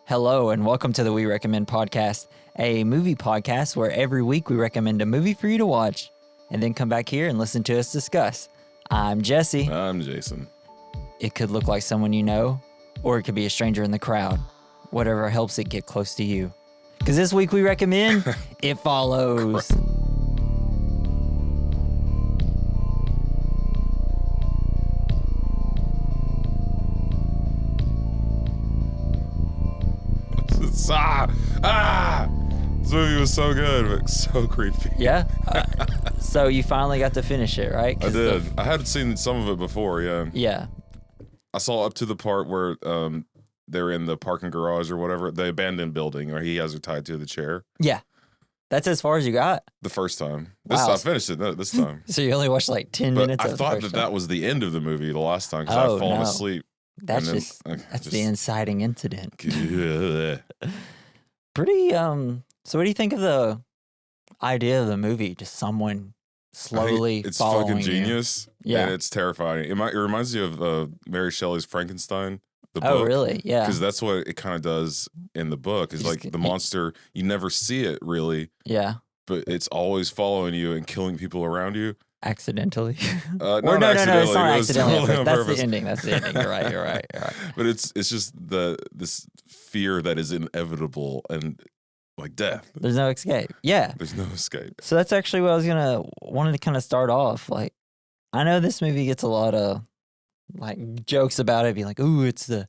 Hello, and welcome to the We Recommend podcast, a movie podcast where every week we recommend a movie for you to watch and then come back here and listen to us discuss. I'm Jesse. I'm Jason. It could look like someone you know, or it could be a stranger in the crowd. Whatever helps it get close to you. Because this week we recommend It Follows. This movie was so good, but so creepy. Yeah? So you finally got to finish it, right? I did. I had seen some of it before, yeah. Yeah. I saw up to the part where they're in the parking garage or whatever, the abandoned building, where he has her tied to the chair. Yeah. That's as far as you got? The first time. Wow. I finished it this time. So you only watched like 10 but minutes I of thought the first that time? was the end of the movie the last time, because I'd fallen asleep. That's the inciting incident. Pretty, so what do you think of the idea of the movie? Just someone slowly it's following fucking genius. You. Yeah. And it's terrifying. It reminds you of Mary Shelley's Frankenstein, the book. Oh, really? Yeah. Because that's what it kind of does in the book. Is like the monster, you never see it really. Yeah. But it's always following you and killing people around you. Accidentally. No, it's not accidentally. Totally That's the ending. That's the ending. You're right. But it's just this fear that is inevitable and like death. There's no escape. Yeah. There's no escape. So that's actually what I was wanted to kind of start off. Like, I know this movie gets a lot of like jokes about it, being like, "Ooh, it's the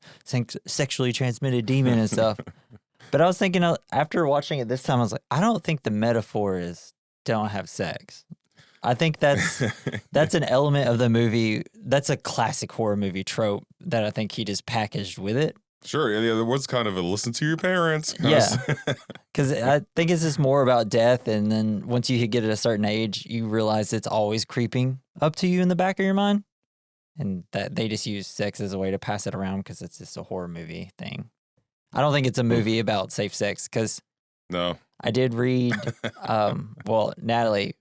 sexually transmitted demon and stuff." But I was thinking after watching it this time, I was like, I don't think the metaphor is don't have sex. I think that's an element of the movie. That's a classic horror movie trope that I think he just packaged with it. Sure. Yeah, there was kind of a listen to your parents. Yeah. Because I think it's just more about death. And then once you get at a certain age, you realize it's always creeping up to you in the back of your mind. And that they just use sex as a way to pass it around because it's just a horror movie thing. I don't think it's a movie about safe sex because No. I did read, Natalie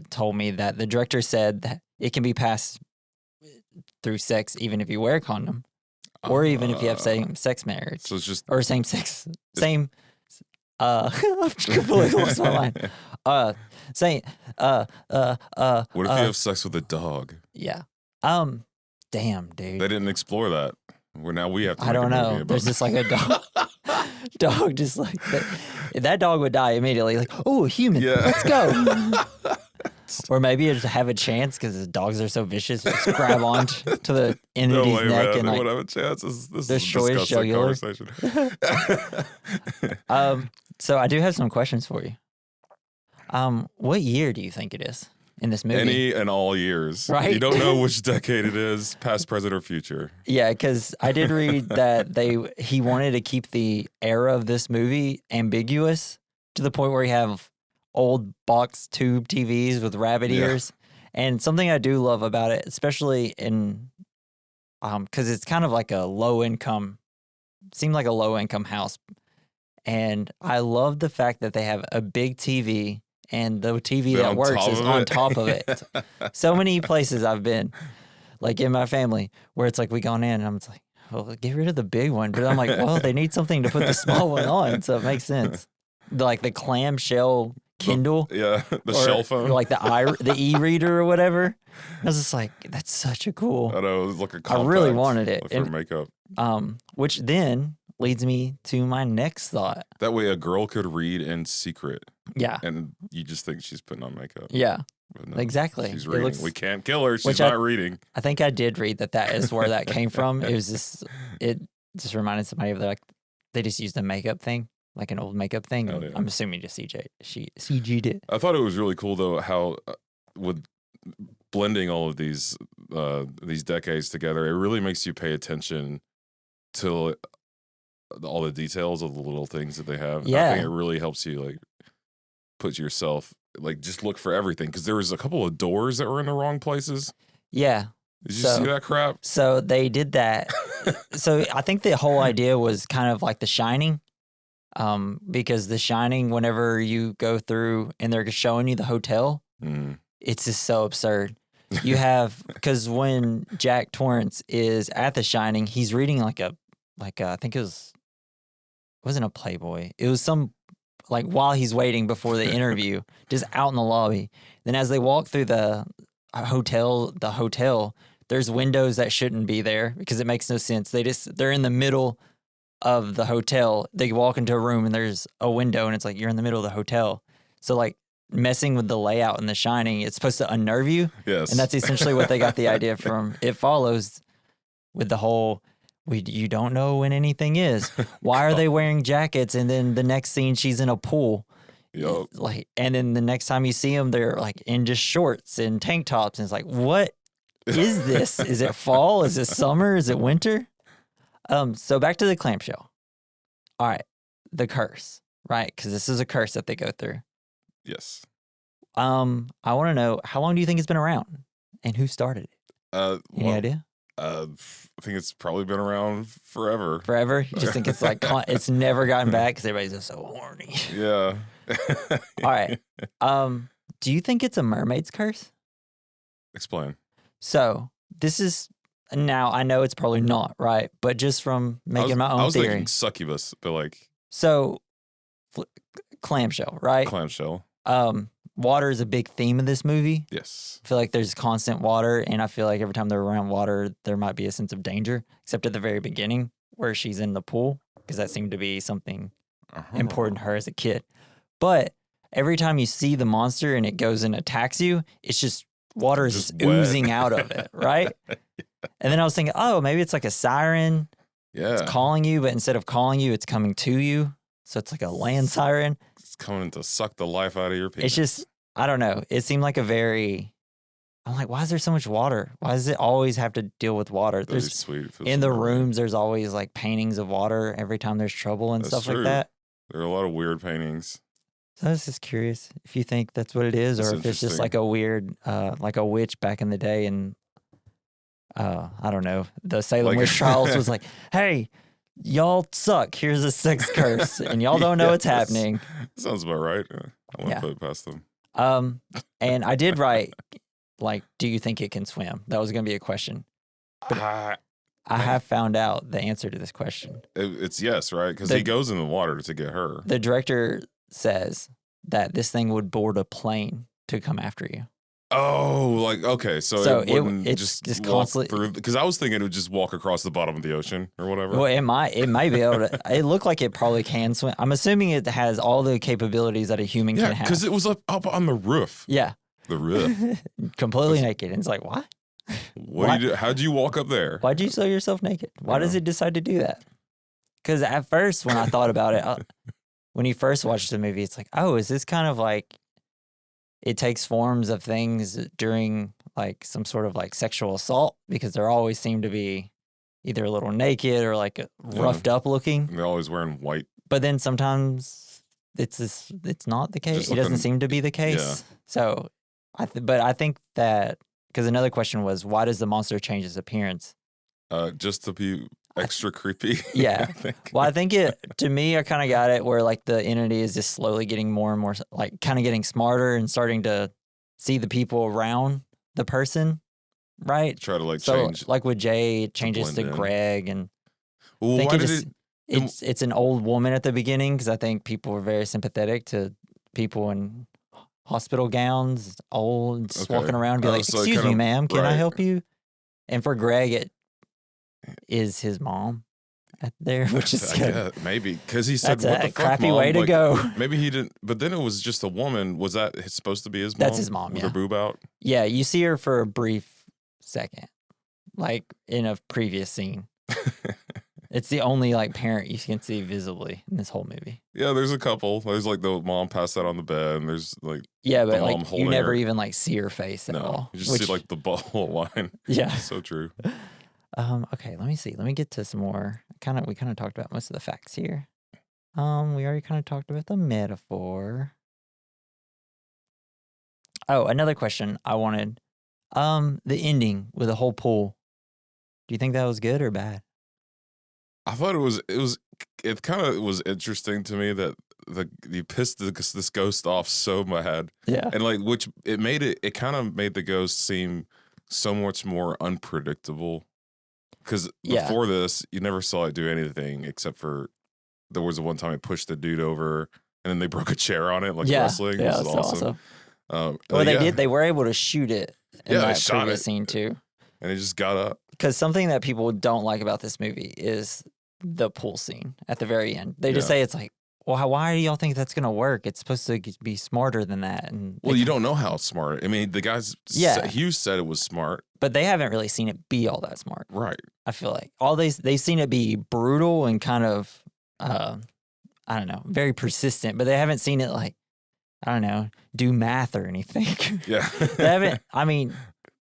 told me that the director said that it can be passed through sex even if you wear a condom or even if you have same-sex marriage. So it's just... Or same-sex. I've completely lost my mind. What if you have sex with a dog? Yeah. Damn, dude. They didn't explore that. Now we have to. I don't know. There's just like a dog just like that dog would die immediately. Like, oh, a human. Yeah. Let's go. Or maybe just have a chance because the dogs are so vicious. Just grab on to the entity's neck and like would have a chance. This destroy is a his disgusting conversation. So I do have some questions for you. What year do you think it is in this movie? Any and all years. Right? You don't know which decade it is, past, present, or future. Yeah, because I did read that he wanted to keep the era of this movie ambiguous to the point where you have old box tube TVs with rabbit ears. And something I do love about it, especially in because it's kind of like a seemed like a low income house. And I love the fact that they have a big TV and the TV that works is on top of it. So many places I've been, like in my family, where it's like we gone in and I'm just like, well, get rid of the big one. But I'm like, well, they need something to put the small one on. So it makes sense. Like the clamshell Kindle. The shell phone. Like the e-reader or whatever. I was just like, that's such a cool. I know, it was like a compact. I really wanted it. For makeup. Which then leads me to my next thought. That way a girl could read in secret. Yeah. And you just think she's putting on makeup. Yeah. No, exactly. She's reading. We can't kill her. She's not reading. I think I did read that is where that came from. It just reminded somebody of they just used a makeup thing, like an old makeup thing. Oh, yeah. I'm assuming just CG'd it. I thought it was really cool though how with blending all of these decades together, it really makes you pay attention to all the details of the little things that they have. Yeah. I think it really helps you like put yourself like just look for everything because there was a couple of doors that were in the wrong places. Yeah. Did you see that crap? So they did that. So I think the whole idea was kind of like The Shining. Because The Shining, whenever you go through and they're showing you the hotel, it's just so absurd. You have, because when Jack Torrance is at The Shining, he's reading like I think it was wasn't a Playboy. It was some, like, while he's waiting before the interview, just out in the lobby. Then as they walk through the hotel, there's windows that shouldn't be there because it makes no sense. They're in the middle of the hotel. They walk into a room and there's a window and it's like, you're in the middle of the hotel. So like messing with the layout in The Shining, it's supposed to unnerve you. Yes. And that's essentially what they got the idea from. It follows with the whole, you don't know when anything is. Why are they wearing jackets? And then the next scene, she's in a pool. Yup. Like, and then the next time you see them, they're like in just shorts and tank tops. And it's like, what is this? Is it fall? Is it summer? Is it winter? So back to the clamshell. All right, the curse, right? Because this is a curse that they go through. Yes. I want to know, how long do you think it's been around, and who started it? Any idea? I think it's probably been around forever. Forever? You just think it's like it's never gotten back because everybody's just so horny. Yeah. All right. Do you think it's a mermaid's curse? Explain. So this is, now I know it's probably not, right? But just from making my own theory. I was thinking succubus, but like. So clamshell, right? Clamshell. Water is a big theme of this movie. Yes. I feel like there's constant water, and I feel like every time they're around water, there might be a sense of danger, except at the very beginning where she's in the pool, because that seemed to be something important to her as a kid. But every time you see the monster and it goes and attacks you, it's just water is just oozing out of it, right? Yeah. And then I was thinking, oh, maybe it's like a siren. Yeah. It's calling you, but instead of calling you, it's coming to you. So it's like a land siren. It's coming to suck the life out of your penis. It's just, I don't know. It seemed like I'm like, why is there so much water? Why does it always have to deal with water? That'd be sweet. In the rooms, there's always like paintings of water every time there's trouble and stuff like that. There are a lot of weird paintings. So I was just curious if you think that's what it is, or if it's just like a weird, like a witch back in the day. And I don't know, the Salem witch trials was like, hey, y'all suck. Here's a sex curse, and y'all don't know what's happening. Sounds about right. I won't put it past them. And I did write, like, do you think it can swim? That was going to be a question. But I have found out the answer to this question. It's yes, right? Because he goes in the water to get her. The director says that this thing would board a plane to come after you. Oh, like, okay. So it wouldn't it's just constantly through, because I was thinking it would just walk across the bottom of the ocean or whatever. Well, it might be able to. It looked like it probably can swim. I'm assuming it has all the capabilities that a human can have. Because it was up on the roof. Yeah. The roof. Completely naked. And it's like, what? What do you do? How'd you walk up there? Why'd you sew yourself naked? Why does it decide to do that? Because at first, when I thought about it, when you first watched the movie, it's like, oh, is this kind of like, it takes forms of things during like some sort of like sexual assault, because they always seem to be either a little naked or like roughed up looking. They're always wearing white. But then sometimes it's not the case. It doesn't seem to be the case. Yeah. So, but I think that, because another question was, why does the monster change its appearance? Just to be extra creepy. Yeah. Well, I think to me, I kind of got it where like the entity is just slowly getting more and more, like kind of getting smarter and starting to see the people around the person, right? Try to change. Like with Jay, it changes to Greg, and well, I think it's an old woman at the beginning, because I think people were very sympathetic to people in hospital gowns, old, just walking around and be like, excuse me, ma'am, can I help you? And for Greg, it is his mom there, which is good. Maybe, because he said, that's what the fuck, crappy mom? way to go. Maybe he didn't, but then it was just a woman. Was that supposed to be his mom? That's his mom, with yeah. her boob out? Yeah, you see her for a brief second, like in a previous scene. It's the only like parent you can see visibly in this whole movie. Yeah, there's a couple. There's like the mom passed out on the bed, and there's like but like you never even like see her face at all. You just see like the bottle of wine. Yeah, so true. Okay, let me see. Let me get to some more. We kind of talked about most of the facts here. We already kind of talked about the metaphor. Oh, another question I wanted. The ending with the whole pool. Do you think that was good or bad? I thought it kind of was interesting to me that you pissed this ghost off so bad. Yeah. And like, which it kind of made the ghost seem so much more unpredictable. Because before this, you never saw it do anything except for there was the one time he pushed the dude over, and then they broke a chair on it like Yeah, wrestling. yeah, This is that's awesome. Well, they did. They were able to shoot it in Yeah, they that shot previous it. scene too. And he just got up. Because something that people don't like about this movie is the pool scene at the very end. They just Yeah. say it's like, well, why do y'all think that's gonna work? It's supposed to be smarter than that. And Well, you don't know how smart. I mean, the guys. Yeah. Hughes said it was smart. but they haven't really seen it be all that smart. Right. I feel like they've seen it be brutal and kind of I don't know, very persistent, but they haven't seen it like, I don't know, do math or anything. Yeah. They haven't, I mean,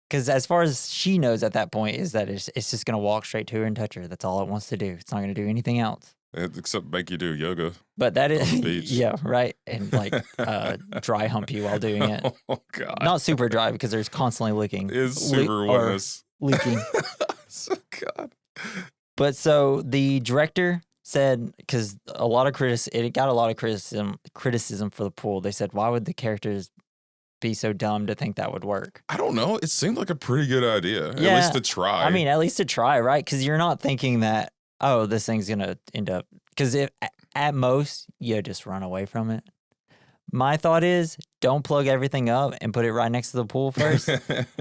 because as far as she knows at that point is that it's just going to walk straight to her and touch her. That's all it wants to do. It's not going to do anything else. Except make you do yoga. But that is, On the beach. yeah, right. And like dry hump you while doing it. Oh, God. Not super dry because there's constantly licking. It's super wetness. Leaking. Oh, God. But so the director said, because it got a lot of criticism for the pool. They said, why would the characters be so dumb to think that would work? I don't know. It seemed like a pretty good idea. Yeah. At least to try. I mean, at least to try, right? Because you're not thinking that, oh, this thing's going to end up, because if at most you just run away from it. My thought is, don't plug everything up and put it right next to the pool first.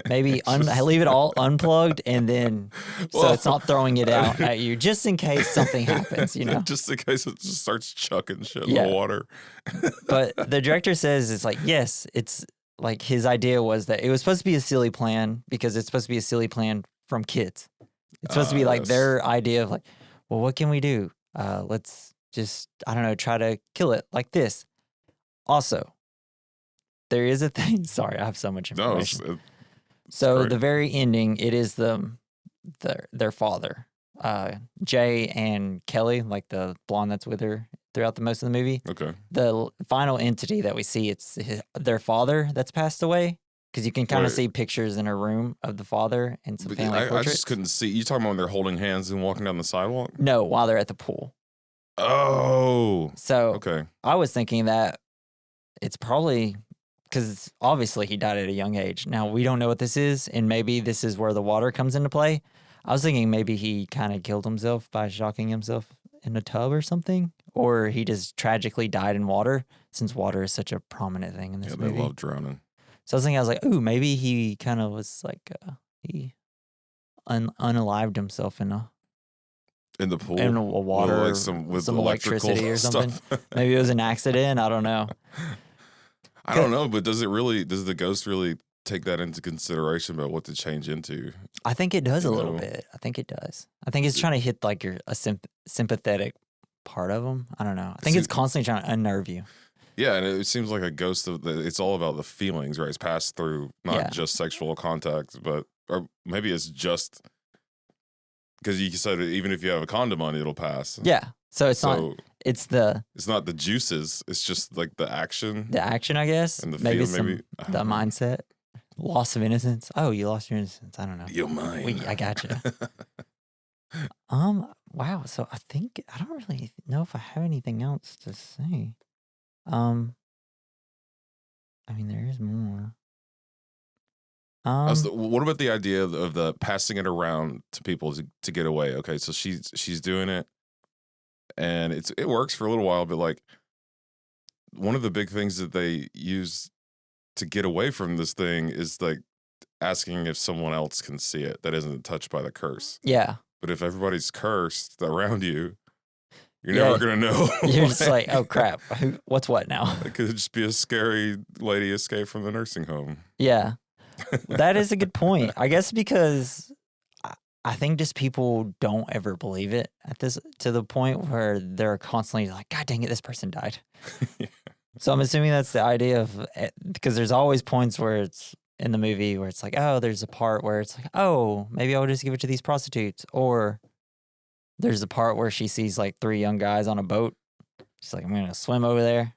Maybe leave it all unplugged, and then so it's not throwing it out at you, just in case something happens, you know? Just in case it just starts chucking shit in Yeah. the water. But the director says it's like, yes, it's like his idea was that it was supposed to be a silly plan because it's supposed to be a silly plan from kids. It's supposed to be like Yes. their idea of like, well, what can we do? Let's just, I don't know, try to kill it like this. Also, there is a thing. Sorry, I have so much No, information. So great. the very ending, it is their father, Jay and Kelly, like the blonde that's with her throughout the most of the movie. okay. The final entity that we see, it's their father that's passed away. Because you can kind of Right. see pictures in her room of the father and some But family I portraits. just couldn't see. You talking about when they're holding hands and walking down the sidewalk? No, while they're at the pool. Oh, So okay. I was thinking that it's probably because obviously he died at a young age. Now, we don't know what this is, and maybe this is where the water comes into play. I was thinking maybe he kind of killed himself by shocking himself in a tub or something, or he just tragically died in water, since water is such a prominent thing in this Yeah, they movie. love drowning. So I was like, ooh, maybe he kind of was like, he unalived himself in In the pool? a water, With, like, some some electrical electricity or something. stuff. Maybe it was an accident. I don't know. I don't know, but does the ghost really take that into consideration about what to change into? I think it does a You little know. bit. I think it does. I think it's trying to hit like a sympathetic part of them. I don't know. I think See- it's constantly trying to unnerve you. Yeah, and it seems like a ghost it's all about the feelings, right? It's passed through not Yeah. just sexual contact, or maybe it's just because you said even if you have a condom on, it'll pass. Yeah. So it's not. So It's the it's not the juices; it's just like the action action, I guess. and the maybe feel. some Maybe I the don't know. mindset, loss of innocence. Oh, you lost your innocence. I don't know. You're mine. I gotcha. Wow. So I think I don't really know if I have anything else to say. I mean, there is more. What about the idea of the passing it around to people to get away? Okay, so she's doing it, and it works for a little while, but like one of the big things that they use to get away from this thing is like asking if someone else can see it that isn't touched by the curse. Yeah. But if everybody's cursed around you, you're Yeah, never gonna know. You're just like, oh crap, what's what now? It could just be a scary lady escape from the nursing home. Yeah, that is a good point. I guess because I think just people don't ever believe it to the point where they're constantly like, God dang it, this person died. Yeah. So I'm assuming that's the idea of, because there's always points where it's in the movie where it's like, oh, there's a part where it's like, oh, maybe I'll just give it to these prostitutes. Or there's a part where she sees like 3 young guys on a boat. She's like, I'm going to swim over there.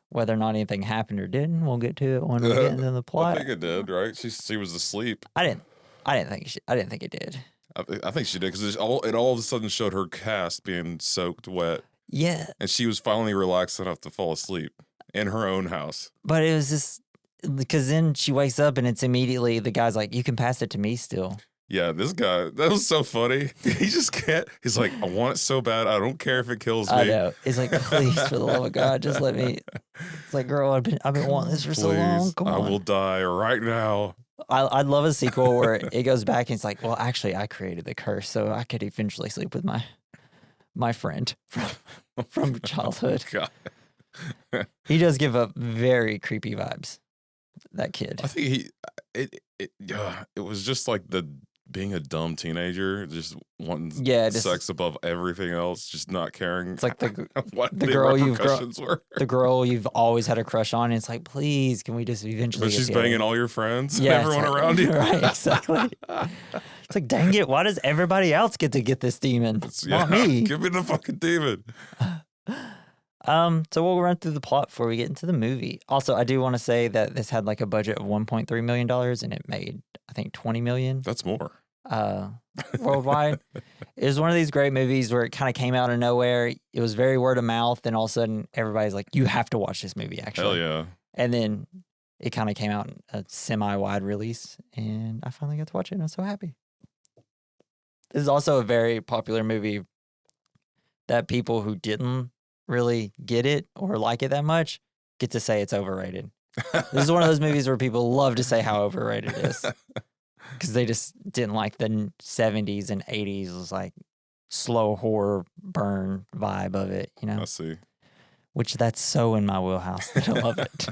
Whether or not anything happened or didn't, we'll get to it when we get into the plot. I think it did, right? She was asleep. I didn't think it did. I think she did because it all of a sudden showed her cast being soaked wet, Yeah, and she was finally relaxed enough to fall asleep in her own house. but it was just because then she wakes up and it's immediately the guy's like, you can pass it to me still. Yeah, this guy, that was so funny. He just can't. He's like, I want it so bad. I don't care if it kills me. I know. He's like, please, for the love of God, just let me. It's like, girl, I've been wanting this for so long. Come on. I will die right now. I'd love a sequel where it goes back and it's like, well, actually, I created the curse, so I could eventually sleep with my friend from childhood. God. He does give up very creepy vibes. That kid. I think it was just like being a dumb teenager, just wanting sex above everything else, just not caring. It's like what the girl were. The girl you've always had a crush on. And it's like, please, can we just eventually? But she's banging all your friends, everyone around you. Right, exactly. It's like, dang it! Why does everybody else get to get this demon? Not me. Give me the fucking demon. So we'll run through the plot before we get into the movie. Also, I do want to say that this had like a budget of $1.3 million and it made, I think, $20 million. That's more. Worldwide. It was one of these great movies where it kind of came out of nowhere. It was very word of mouth, and all of a sudden everybody's like, you have to watch this movie, actually. Hell yeah. And then it kind of came out in a semi-wide release, and I finally got to watch it, and I'm so happy. This is also a very popular movie that people who didn't really get it or like it that much get to say it's overrated. This is one of those movies where people love to say how overrated it is because they just didn't like the 70s and 80s. It was like slow horror burn vibe of it, you know? I see. Which that's so in my wheelhouse that I love it.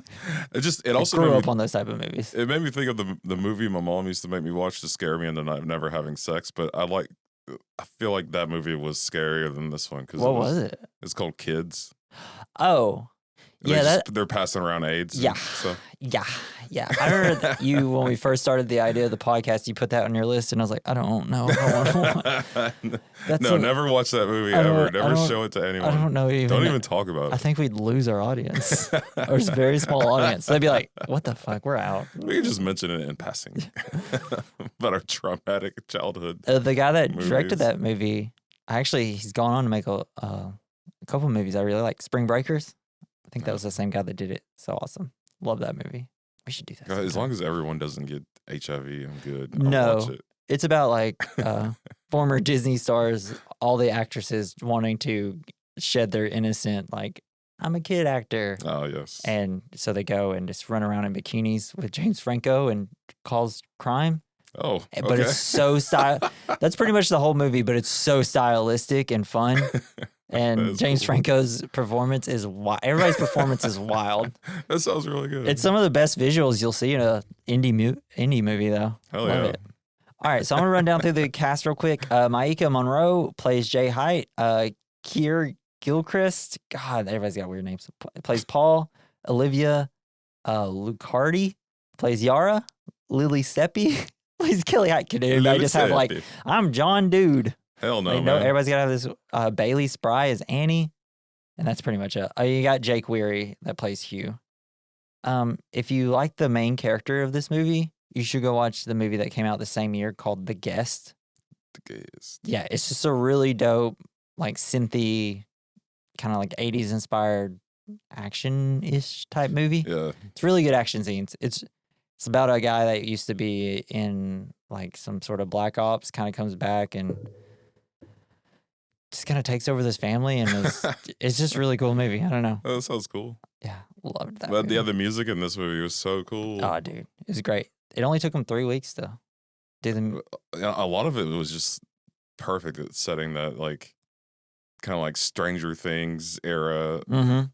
It also grew up on those type of movies. It made me think of the movie my mom used to make me watch to scare me into never having sex, but I feel like that movie was scarier than this one. What was it? It's called Kids. Oh, yeah. They're passing around AIDS. Yeah. Yeah. I remember that when we first started the idea of the podcast, you put that on your list, and I was like, I don't know. Never watch that movie ever. Never show it to anyone. I don't know even. Don't even talk about it. I think we'd lose our audience. Or a very small audience. They'd be like, what the fuck? We're out. We could just mention it in passing. About our traumatic childhood. The guy that directed that movie, he's gone on to make a couple movies I really like. Spring Breakers. I think that was the same guy that did it. So awesome. Love that movie. We should do that. As long as everyone doesn't get HIV, I'm good. I'll watch it. It's about like former Disney stars, all the actresses wanting to shed their innocent, like, I'm a kid actor. Oh, yes. And so they go and just run around in bikinis with James Franco and cause crime. Oh, okay. But it's so that's pretty much the whole movie, but it's so stylistic and fun. And James Franco's performance is wild. Everybody's performance is wild. That sounds really good. It's some of the best visuals you'll see in a indie movie, though. Hell Love yeah. it. All right, so I'm going to run down through the cast real quick. Maika Monroe plays Jay Height. Keir Gilchrist, God, everybody's got weird names, plays Paul. Olivia Lucardi plays Yara. Lily Seppi plays Kelly Height. Dude, I just have like, I'm John Dude. Hell no, man. Everybody's got to have this. Bailey Spry as Annie, and that's pretty much it. You got Jake Weary that plays Hugh. If you like the main character of this movie, you should go watch the movie that came out the same year called The Guest. The Guest. Yeah, it's just a really dope, like synthy, kind of like 80s inspired action-ish type movie. Yeah. It's really good action scenes. It's about a guy that used to be in like some sort of black ops, kind of comes back and just kind of takes over this family, and it's just a really cool movie. I don't know. Oh, that sounds cool. Yeah, loved that. But yeah, the music in this movie was so cool. Oh, dude, it was great. It only took them 3 weeks to do them. A lot of it was just perfect at setting that like kind of like Stranger Things era,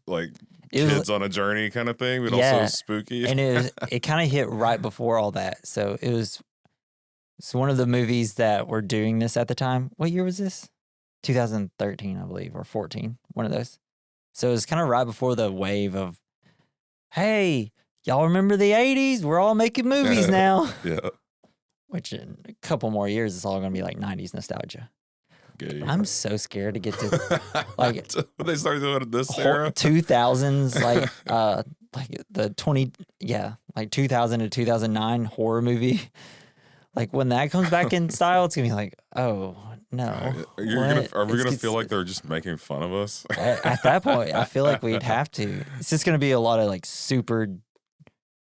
like kids on a journey kind of thing, but also spooky. And it kind of hit right before all that. So it's one of the movies that were doing this at the time. What year was this? 2013, I believe, or 14, one of those. So it was kind of right before the wave of, hey, y'all remember the 80s? We're all making movies now. Yeah. Which in a couple more years, it's all going to be like 90s nostalgia. Gay. I'm so scared to get to like when they started doing this era, 2000s, like the 2000 to 2009 horror movie. Like when that comes back in style, it's gonna be like, oh no. Are we gonna feel like they're just making fun of us? At that point, I feel like we'd have to. It's just gonna be a lot of like super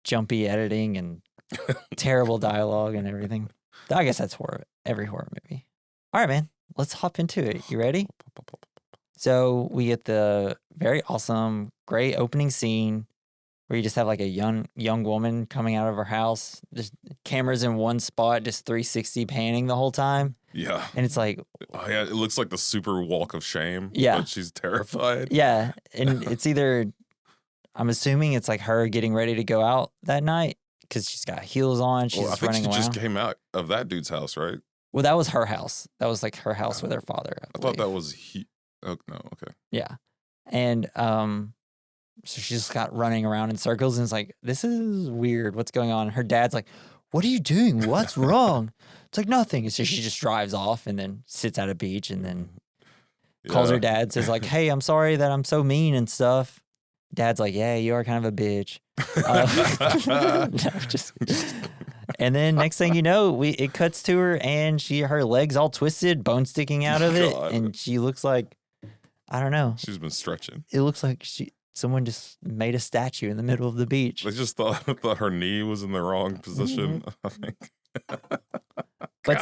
jumpy editing and terrible dialogue and everything. I guess that's horror. every horror movie. All right, man. Let's hop into it. You ready? So we get the very awesome, great opening scene where you just have like a young woman coming out of her house. Just cameras in one spot, just 360 panning the whole time. Yeah. And it's like, oh, yeah, it looks like the super walk of shame. Yeah. But she's terrified. Yeah. And it's either, I'm assuming it's like her getting ready to go out that night because she's got heels on. She's I think running she around. just came out of that dude's house, right? Well, that was her house. That was like her house with her father. I thought that was oh, no, okay. Yeah. And so she just got running around in circles and it's like, this is weird. What's going on? Her dad's like, what are you doing? What's wrong? It's like nothing. So she just drives off and then sits at a beach and then calls her dad, says like, hey, I'm sorry that I'm so mean and stuff. Dad's like, yeah, you are kind of a bitch. And then next thing you know, it cuts to her and her legs all twisted, bone sticking out of it. And she looks like, I don't know. She's been stretching. It looks like someone just made a statue in the middle of the beach. They just thought her knee was in the wrong position, I think. But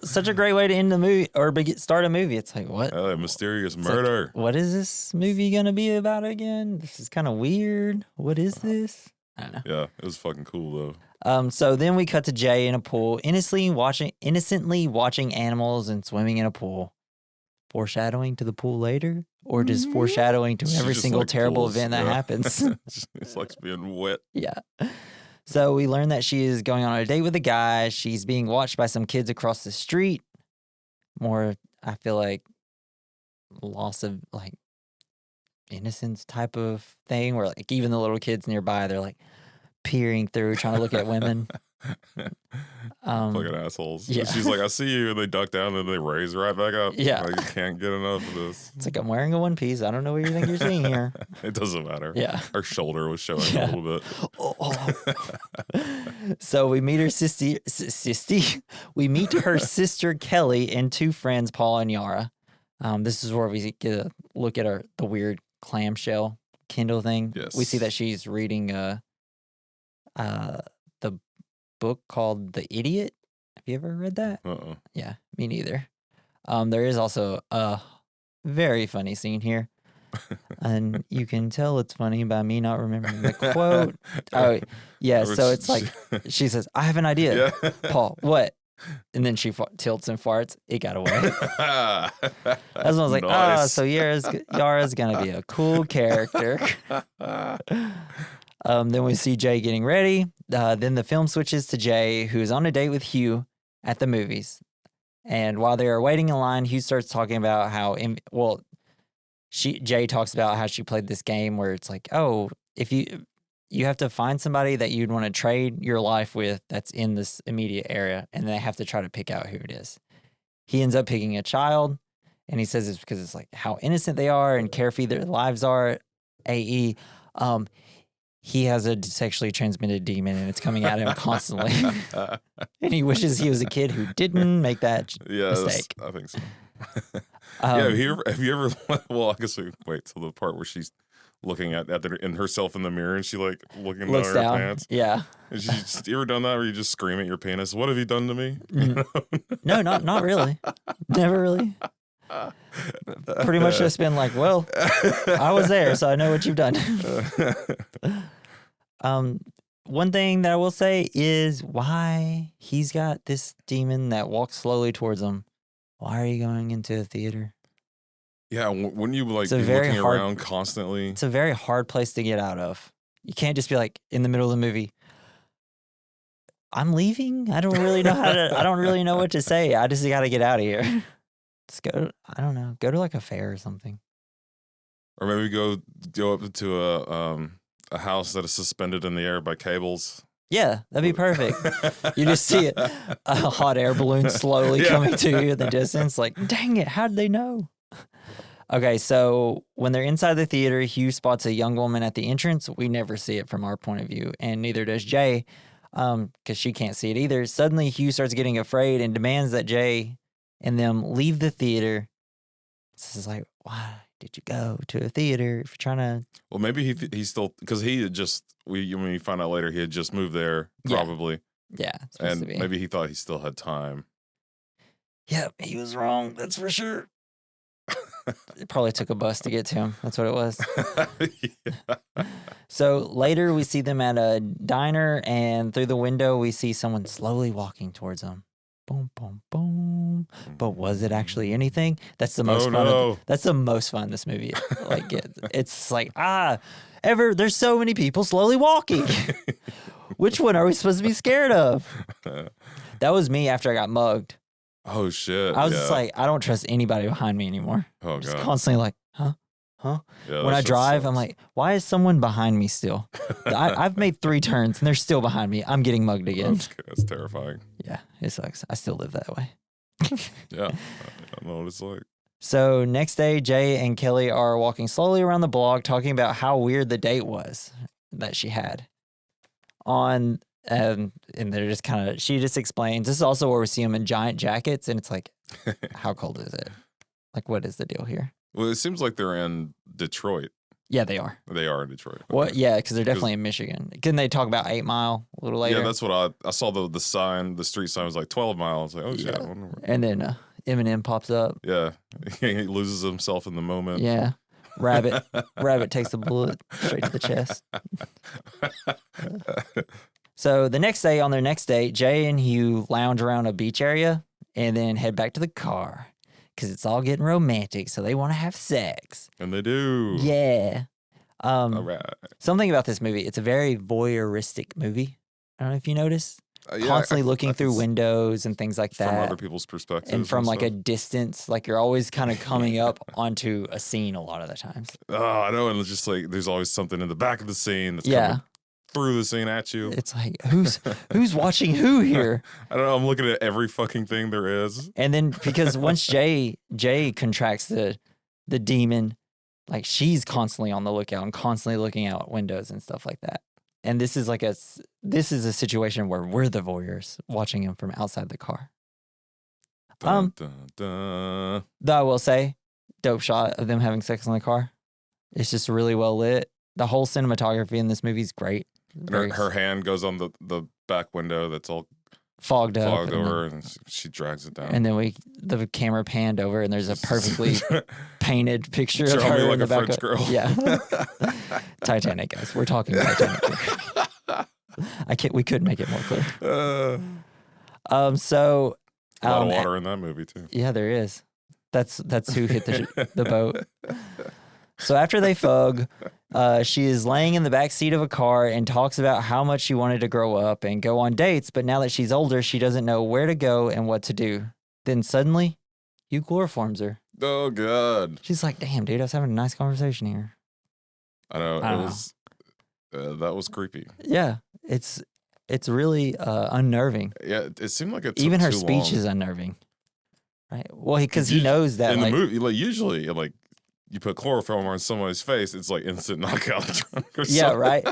such a great way to end the movie or start a movie. It's like, what? Mysterious murder. Like, what is this movie going to be about again? This is kind of weird. What is this? I don't know. Yeah, it was fucking cool, though. So then we cut to Jay in a pool, innocently watching animals and swimming in a pool. Foreshadowing to the pool later? Or just foreshadowing to every single terrible event that happens? Just likes being wet. Yeah. So we learn that she is going on a date with a guy. She's being watched by some kids across the street. More, I feel like, loss of, like, innocence type of thing where, like, even the little kids nearby, they're, like, peering through, trying to look at women. Fucking assholes. Yeah. She's like, I see you, and they duck down and they raise right back up. Yeah. Like, you can't get enough of this. It's like, I'm wearing a one piece. I don't know what you think you're seeing here. It doesn't matter. Yeah. Her shoulder was showing a little bit. So we meet her we meet her sister Kelly and two friends, Paul and Yara. This is where we get a look at the weird clamshell Kindle thing. Yes. We see that she's reading the book called The Idiot. Have you ever read that? Uh-oh. Yeah, me neither. There is also a very funny scene here. And you can tell it's funny by me not remembering the quote. Oh, yeah. So it's like, she says, I have an idea. Yeah. Paul, what? And then she tilts and farts. It got away. That's when I was like, Nice. so Yara's going to be a cool character. Then we see Jay getting ready. Then the film switches to Jay, who's on a date with Hugh at the movies. And while they are waiting in line, Hugh starts talking about how, Jay talks about how she played this game where it's like, oh, if you have to find somebody that you'd want to trade your life with that's in this immediate area, and they have to try to pick out who it is. He ends up picking a child, and he says it's because it's like how innocent they are and carefree their lives are. AE, he has a sexually transmitted demon, and it's coming at him constantly. And he wishes he was a kid who didn't make that mistake. I think so. Have you ever? Well, I guess we wait till the part where she's looking at herself in the mirror, and she like looking down her pants. Yeah. And you ever done that where you just scream at your penis? What have you done to me? No, not really. Never really. Pretty much just been like, well, I was there, so I know what you've done. One thing that I will say is why he's got this demon that walks slowly towards him. Why are you going into a theater? Yeah, when you like be looking around constantly. It's a very hard place to get out of. You can't just be like in the middle of the movie, I'm leaving. I don't really know I don't really know what to say. I just got to get out of here. Just go, I don't know, go to like a fair or something. Or maybe go up to a house that is suspended in the air by cables. Yeah, that'd be perfect. You just see a hot air balloon slowly coming to you in the distance. Like, dang it, how did they know? Okay, so when they're inside the theater, Hugh spots a young woman at the entrance. We never see it from our point of view, and neither does Jay, because she can't see it either. Suddenly, Hugh starts getting afraid and demands that Jay and them leave the theater. This is like, why did you go to a theater if you're trying to... Well, maybe he's still... Because he had just... when we find out later, he had just moved there, probably. Yeah. And maybe he thought he still had time. Yep, he was wrong. That's for sure. It probably took a bus to get to him. That's what it was. Yeah. So later we see them at a diner, and through the window we see someone slowly walking towards them. Boom, boom, boom. But was it actually anything? That's the most fun. No. That's the most fun this movie. Like it's like there's so many people slowly walking. Which one are we supposed to be scared of? That was me after I got mugged. Oh shit! I was just like, I don't trust anybody behind me anymore. Oh Just god. constantly like, huh? Yeah, When that I shit drive, sucks. I'm like, why is someone behind me still? I've made 3 turns and they're still behind me. I'm getting mugged again. That's terrifying. Yeah, it sucks. I still live that way. Yeah, I don't know what it's like. So next day, Jay and Kelly are walking slowly around the block talking about how weird the date was that she had. And they're just kind of, she just explains, this is also where we see them in giant jackets, and it's like, how cold is it? Like, what is the deal here? Well, it seems like they're in Detroit. Yeah, they are. They are in Detroit. Well, yeah, because they're definitely in Michigan. Can they talk about 8 Mile a little later? Yeah, that's what I saw. The sign, the street sign was like 12 miles. Like, oh shit. Yeah. I wonder where- And then Eminem pops up. Yeah, he loses himself in the moment. Yeah. Rabbit takes the bullet straight to the chest. So the next day, on their next date, Jay and Hugh lounge around a beach area and then head back to the car because it's all getting romantic. So they want to have sex. And they do. Yeah. All right. Something about this movie, it's a very voyeuristic movie. I don't know if you notice. Yeah, Constantly looking through it's windows and things like that. from other people's perspectives. And from like a stuff. distance, like you're always kind of coming up onto a scene a lot of the times. Oh, I know. And it's just like there's always something in the back of the scene that's Yeah. coming through the scene at you. It's like, who's watching who here? I don't know. I'm looking at every fucking thing there is. And then because once Jay contracts the demon, like she's constantly on the lookout and constantly looking out windows and stuff like that. And this is a situation where we're the voyeurs watching him from outside the car. Dun, dun, dun. Though I will say, dope shot of them having sex in the car. It's just really well lit. The whole cinematography in this movie is great. And her hand goes on the back window that's all fogged up. fogged over, and she drags it down. And then the camera panned over, and there's a perfectly painted picture of Draw me her like in the a back. French girl. Yeah, Titanic, guys. We're talking Titanic here. We could make it more clear. So a lot of water in that movie too. yeah, there is. That's who hit the boat. So after they fug, she is laying in the back seat of a car and talks about how much she wanted to grow up and go on dates, but now that she's older, she doesn't know where to go and what to do. Then suddenly, Hugh chloroforms her. Oh god. She's like, "Damn, dude, I was having a nice conversation here." I know. I It don't was that was creepy. Yeah, it's really unnerving. Yeah, it seemed like it took Even her too speech long. is unnerving, right? Well, because he knows that in like the movie, like usually, like you put chloroform on someone's face, it's like instant knockout. Or yeah, something. right.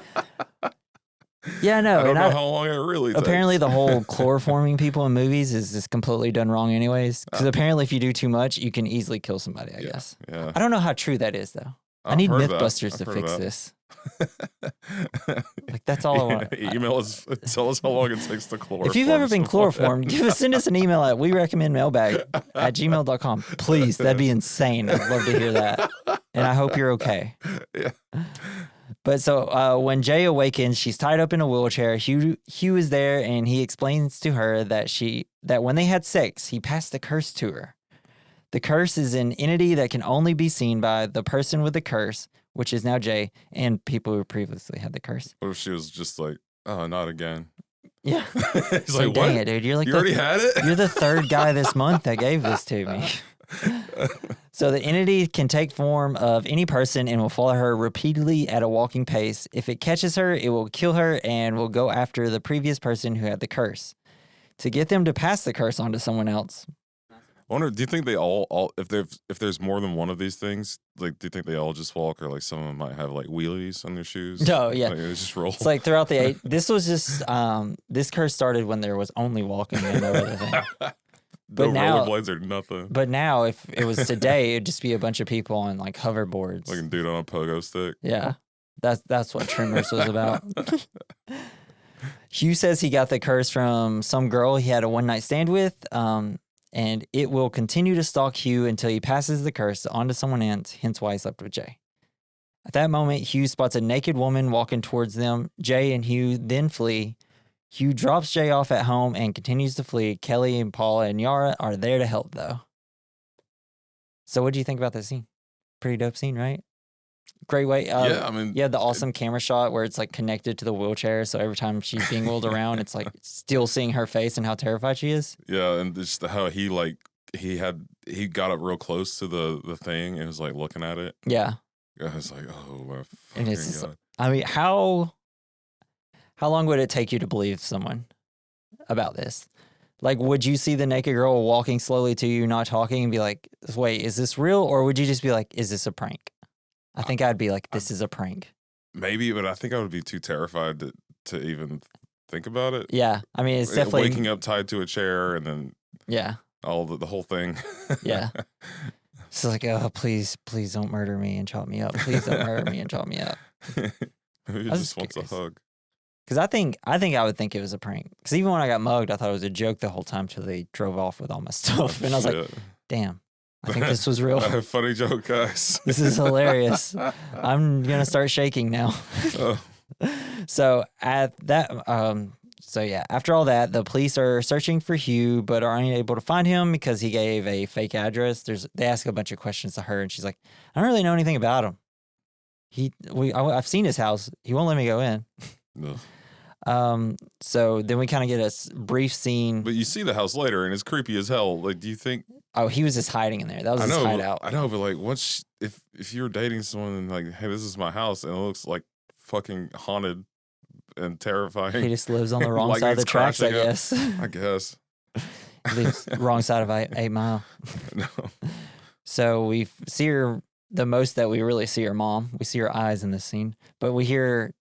Yeah, no, I don't and know how long it really. apparently takes. the whole chloroforming people in movies is just completely done wrong anyways. Because apparently if you do too much, you can easily kill somebody, I guess. Yeah. I don't know how true that is, though. I I've need heard that. Mythbusters I've to heard fix that. this. Like, that's all I want. Email us. Tell us how long it takes to chloroform. If you've ever been someone. chloroformed, send us an email at werecommendmailbag@gmail.com. Please, that'd be insane. I'd love to hear that. And I hope you're okay. Yeah. But so when Jay awakens, she's tied up in a wheelchair. Hugh is there, and he explains to her that when they had sex, he passed the curse to her. The curse is an entity that can only be seen by the person with the curse, which is now Jay, and people who previously had the curse. What if she was just like, oh, not again? Yeah. He's Like, like, dang what? it, dude. You're like You already had it? You're the third guy this month that gave this to me. So the entity can take form of any person and will follow her repeatedly at a walking pace. If it catches her, it will kill her and will go after the previous person who had the curse. To get them to pass the curse on to someone else. I wonder, do you think they all if there's more than one of these things, like do you think they all just walk, or like some of them might have like wheelies on their shoes? No, yeah. Like, they just roll. It's like throughout the this was just this curse started when there was only walking and no other thing. No but now- rollerblades or nothing. But now if it was today, it'd just be a bunch of people on like hoverboards. Like a dude on a pogo stick. Yeah. That's what Tremors was about. Hugh says he got the curse from some girl he had a one-night stand with. and it will continue to stalk Hugh until he passes the curse onto someone else, hence why he slept with Jay. At that moment, Hugh spots a naked woman walking towards them. Jay and Hugh then flee. Hugh drops Jay off at home and continues to flee. Kelly and Paula and Yara are there to help, though. So what do you think about that scene? Pretty dope scene, right? Great way. Yeah, I mean, you have the awesome camera shot where it's like connected to the wheelchair. So every time she's being wheeled around, it's like still seeing her face and how terrified she is. Yeah, and just how he got up real close to the thing and was like looking at it. Yeah. I was like, oh my And fucking it's God. I mean, how long would it take you to believe someone about this? Like, would you see the naked girl walking slowly to you, not talking, and be like, wait, is this real? Or would you just be like, is this a prank? I think I'd be like, this is a prank. Maybe, but I think I would be too terrified to even think about it. Yeah. I mean, it's definitely waking up tied to a chair and then all the whole thing. Yeah. It's like, oh, please don't murder me and chop me up. Please don't murder me and chop me up. Maybe he just wants a hug. Because I think I would think it was a prank. Because even when I got mugged, I thought it was a joke the whole time till they drove off with all my stuff. And I was like, damn, I think this was real. Funny joke, guys. This is hilarious. I'm going to start shaking now. Oh. So at that, after all that, the police are searching for Hugh, but are unable to find him because he gave a fake address. They ask a bunch of questions to her, and she's like, I don't really know anything about him. I've seen his house. He won't let me go in. No. So then we kind of get a brief scene. But you see the house later, and it's creepy as hell. Like, do you think? Oh, he was just hiding in there. That was his hideout. I know, but like, if you're dating someone and like, hey, this is my house, and it looks like fucking haunted and terrifying. He just lives on the wrong side of the tracks, I guess. I guess. He lives wrong side of 8 Mile. No. So we see her. The most that we really see her mom. We see her eyes in this scene, but we hear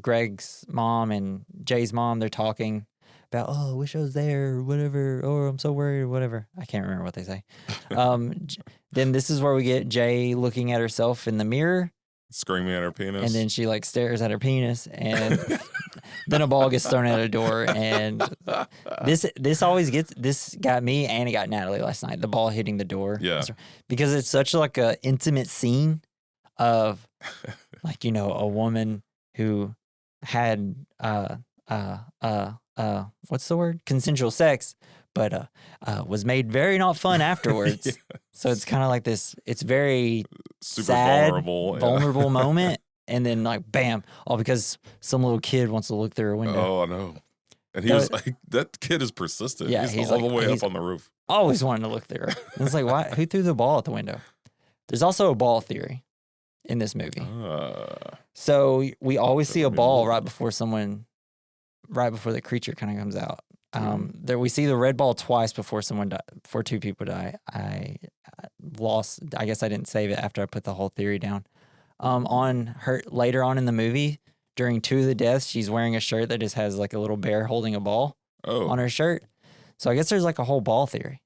Greg's mom and Jay's mom. They're talking about, oh, I wish I was there, or whatever. Oh, I'm so worried, or whatever. I can't remember what they say. Then this is where we get Jay looking at herself in the mirror, screaming at her penis, and then she like stares at her penis, and then a ball gets thrown at her door. And this got me, and it got Natalie last night. The ball hitting the door, because it's such like a intimate scene of like, a woman who had what's the word? Consensual sex, but was made very not fun afterwards. Yes. So it's kind of like this. It's very super sad, vulnerable moment, and then like bam, all because some little kid wants to look through a window. Oh, I know. And he was like, that kid is persistent. Yeah, he's all the way up on the roof. Always wanting to look through. And it's like, why? Who threw the ball at the window? There's also a ball theory in this movie. So we always see a ball right before the creature kind of comes out. There we see the red ball twice before before two people die. I guess I didn't save it after I put the whole theory down. On her later on in the movie, during 2 of the deaths, she's wearing a shirt that just has like a little bear holding a ball on her shirt. So I guess there's like a whole ball theory.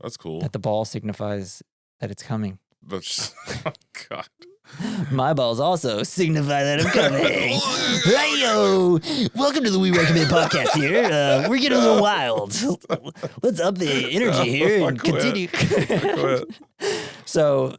That's cool. That the ball signifies that it's coming. That's, oh God. My balls also signify that I'm coming. Hey, yo! Welcome to the We Recommend podcast here. We're getting a little wild. Let's up the energy here and continue. So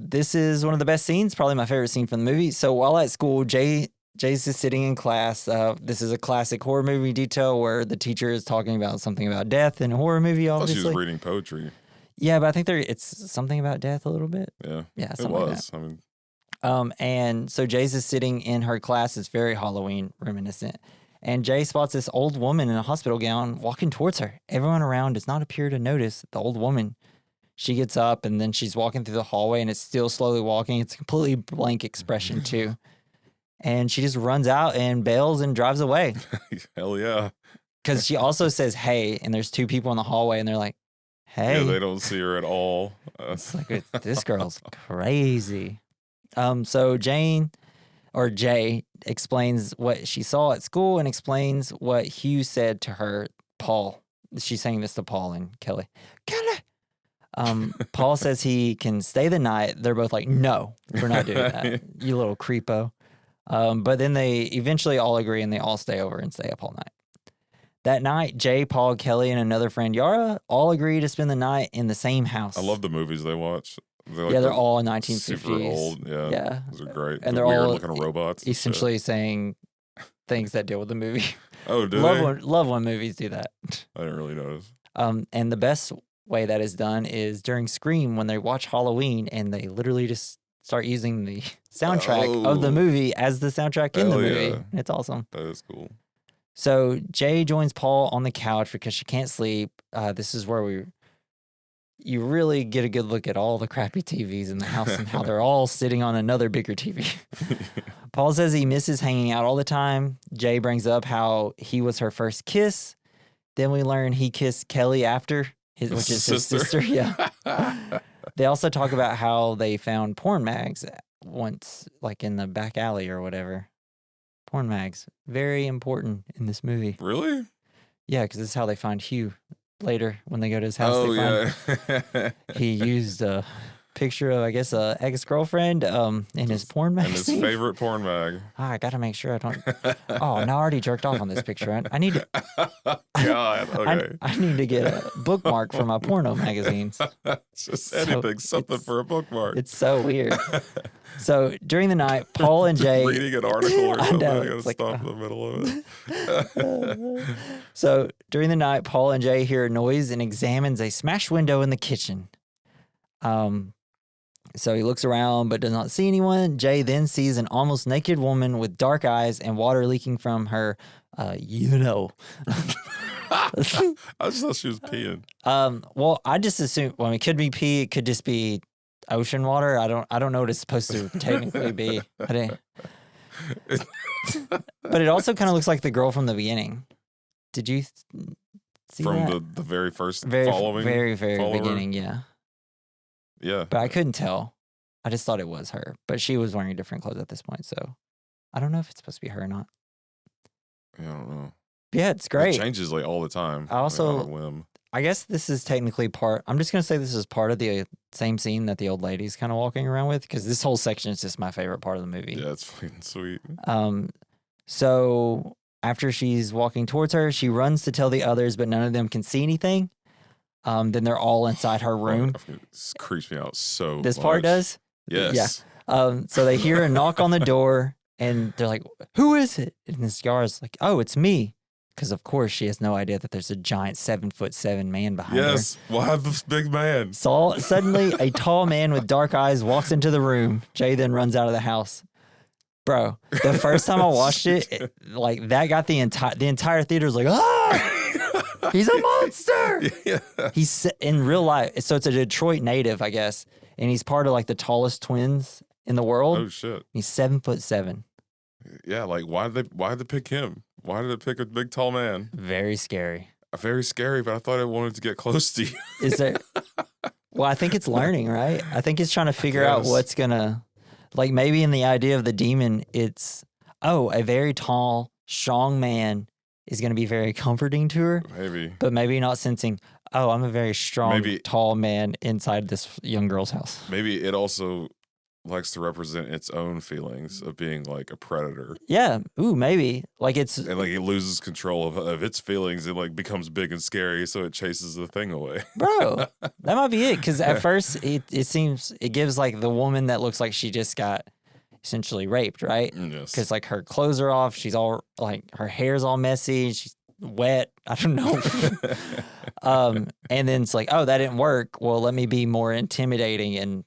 this is one of the best scenes, probably my favorite scene from the movie. So while at school, Jay's just sitting in class. This is a classic horror movie detail where the teacher is talking about something about death in a horror movie, obviously. She was reading poetry. Yeah, but I think it's something about death a little bit. Yeah. Yeah, something it was. Like that. And so Jay's is sitting in her class. It's very Halloween reminiscent. And Jay spots this old woman in a hospital gown walking towards her. Everyone around does not appear to notice the old woman. She gets up and then she's walking through the hallway and it's still slowly walking. It's a completely blank expression too. And she just runs out and bails and drives away. Hell yeah. Because she also says, hey, and there's 2 people in the hallway and they're like, hey. Yeah, they don't see her at all. It's like, this girl's crazy. So Jay explains what she saw at school and explains what Hugh said to her, Paul. She's saying this to Paul and Kelly. Kelly! Paul says he can stay the night. They're both like, no, we're not doing that. You little creepo. But then they eventually all agree and they all stay over and stay up all night. That night, Jay, Paul, Kelly, and another friend, Yara, all agree to spend the night in the same house. I love the movies they watch. They're all 1950s. Super old. Yeah. Those are great. And the they're weird all looking robots. Essentially saying things that deal with the movie. Oh, do they? Love when movies do that. I didn't really notice. And the best way that is done is during Scream when they watch Halloween and they literally just start using the soundtrack of the movie as the soundtrack in the movie. Yeah. It's awesome. That is cool. So Jay joins Paul on the couch because she can't sleep. This is where you really get a good look at all the crappy TVs in the house and how they're all sitting on another bigger TV. Paul says he misses hanging out all the time. Jay brings up how he was her first kiss. Then we learn he kissed Kelly after, which is his sister. Yeah. They also talk about how they found porn mags once, like in the back alley or whatever. Porn mags, very important in this movie. Really? Yeah, because this is how they find Hugh later when they go to his house. He used a picture of, I guess, a ex-girlfriend in his porn magazine. And his favorite porn mag. I got to make sure I don't. Oh, no, I already jerked off on this picture. I need to. God, okay. I need to get a bookmark for my porno magazines. Just anything, something for a bookmark. It's so weird. So during the night, Paul and Jay reading an article or something. I gotta stop in the middle of it. So during the night, Paul and Jay hear a noise and examines a smashed window in the kitchen. So he looks around but does not see anyone. Jay then sees an almost naked woman with dark eyes and water leaking from her, I just thought she was peeing. Well, I just assumed, well, it could be pee, it could just be ocean water. I don't know what it's supposed to technically be. But it also kind of looks like the girl from the beginning. Did you see from that? the very first very follower? Beginning, yeah. Yeah. But I couldn't tell. I just thought it was her. But she was wearing different clothes at this point, so I don't know if it's supposed to be her or not. Yeah, I don't know. Yeah, it's great. It changes like all the time. I also, like, on a whim. I guess this is technically I'm just going to say this is part of the same scene that the old lady's kind of walking around with, because this whole section is just my favorite part of the movie. Yeah, it's fucking sweet. So after she's walking towards her, she runs to tell the others, but none of them can see anything. Then they're all inside her room. This creeps me out so much. This part does? Yes. Yeah. So they hear a knock on the door, and they're like, "Who is it?" And this Yara's like, "Oh, it's me." Because, of course, she has no idea that there's a giant 7'7" man behind her. Yes, why have this big man? Suddenly, a tall man with dark eyes walks into the room. Jay then runs out of the house. Bro, the first time I watched it, like, that got the entire theater was like, ah! He's a monster. Yeah. He's in real life. So it's a Detroit native, I guess. And he's part of like the tallest twins in the world. Oh shit. He's 7'7". Yeah, like why did they pick him? Why did they pick a big tall man? Very scary. Very scary, but I thought it wanted to get close to you. Is there? Well, I think it's learning, right? I think it's trying to figure out what's gonna, like, maybe in the idea of the demon, it's a very tall, strong man is going to be very comforting to her. Maybe. But maybe not sensing, I'm a very strong, tall man inside this young girl's house. Maybe it also likes to represent its own feelings of being like a predator. Yeah. Ooh, maybe. Like and like it loses control of its feelings. It like becomes big and scary, so it chases the thing away. Bro, that might be it. Because at first it seems, it gives like the woman that looks like she just got essentially raped, right? Yes. Because like her clothes are off, she's all like, her hair's all messy, she's wet, I don't know. And then it's like, that didn't work. Well, let me be more intimidating and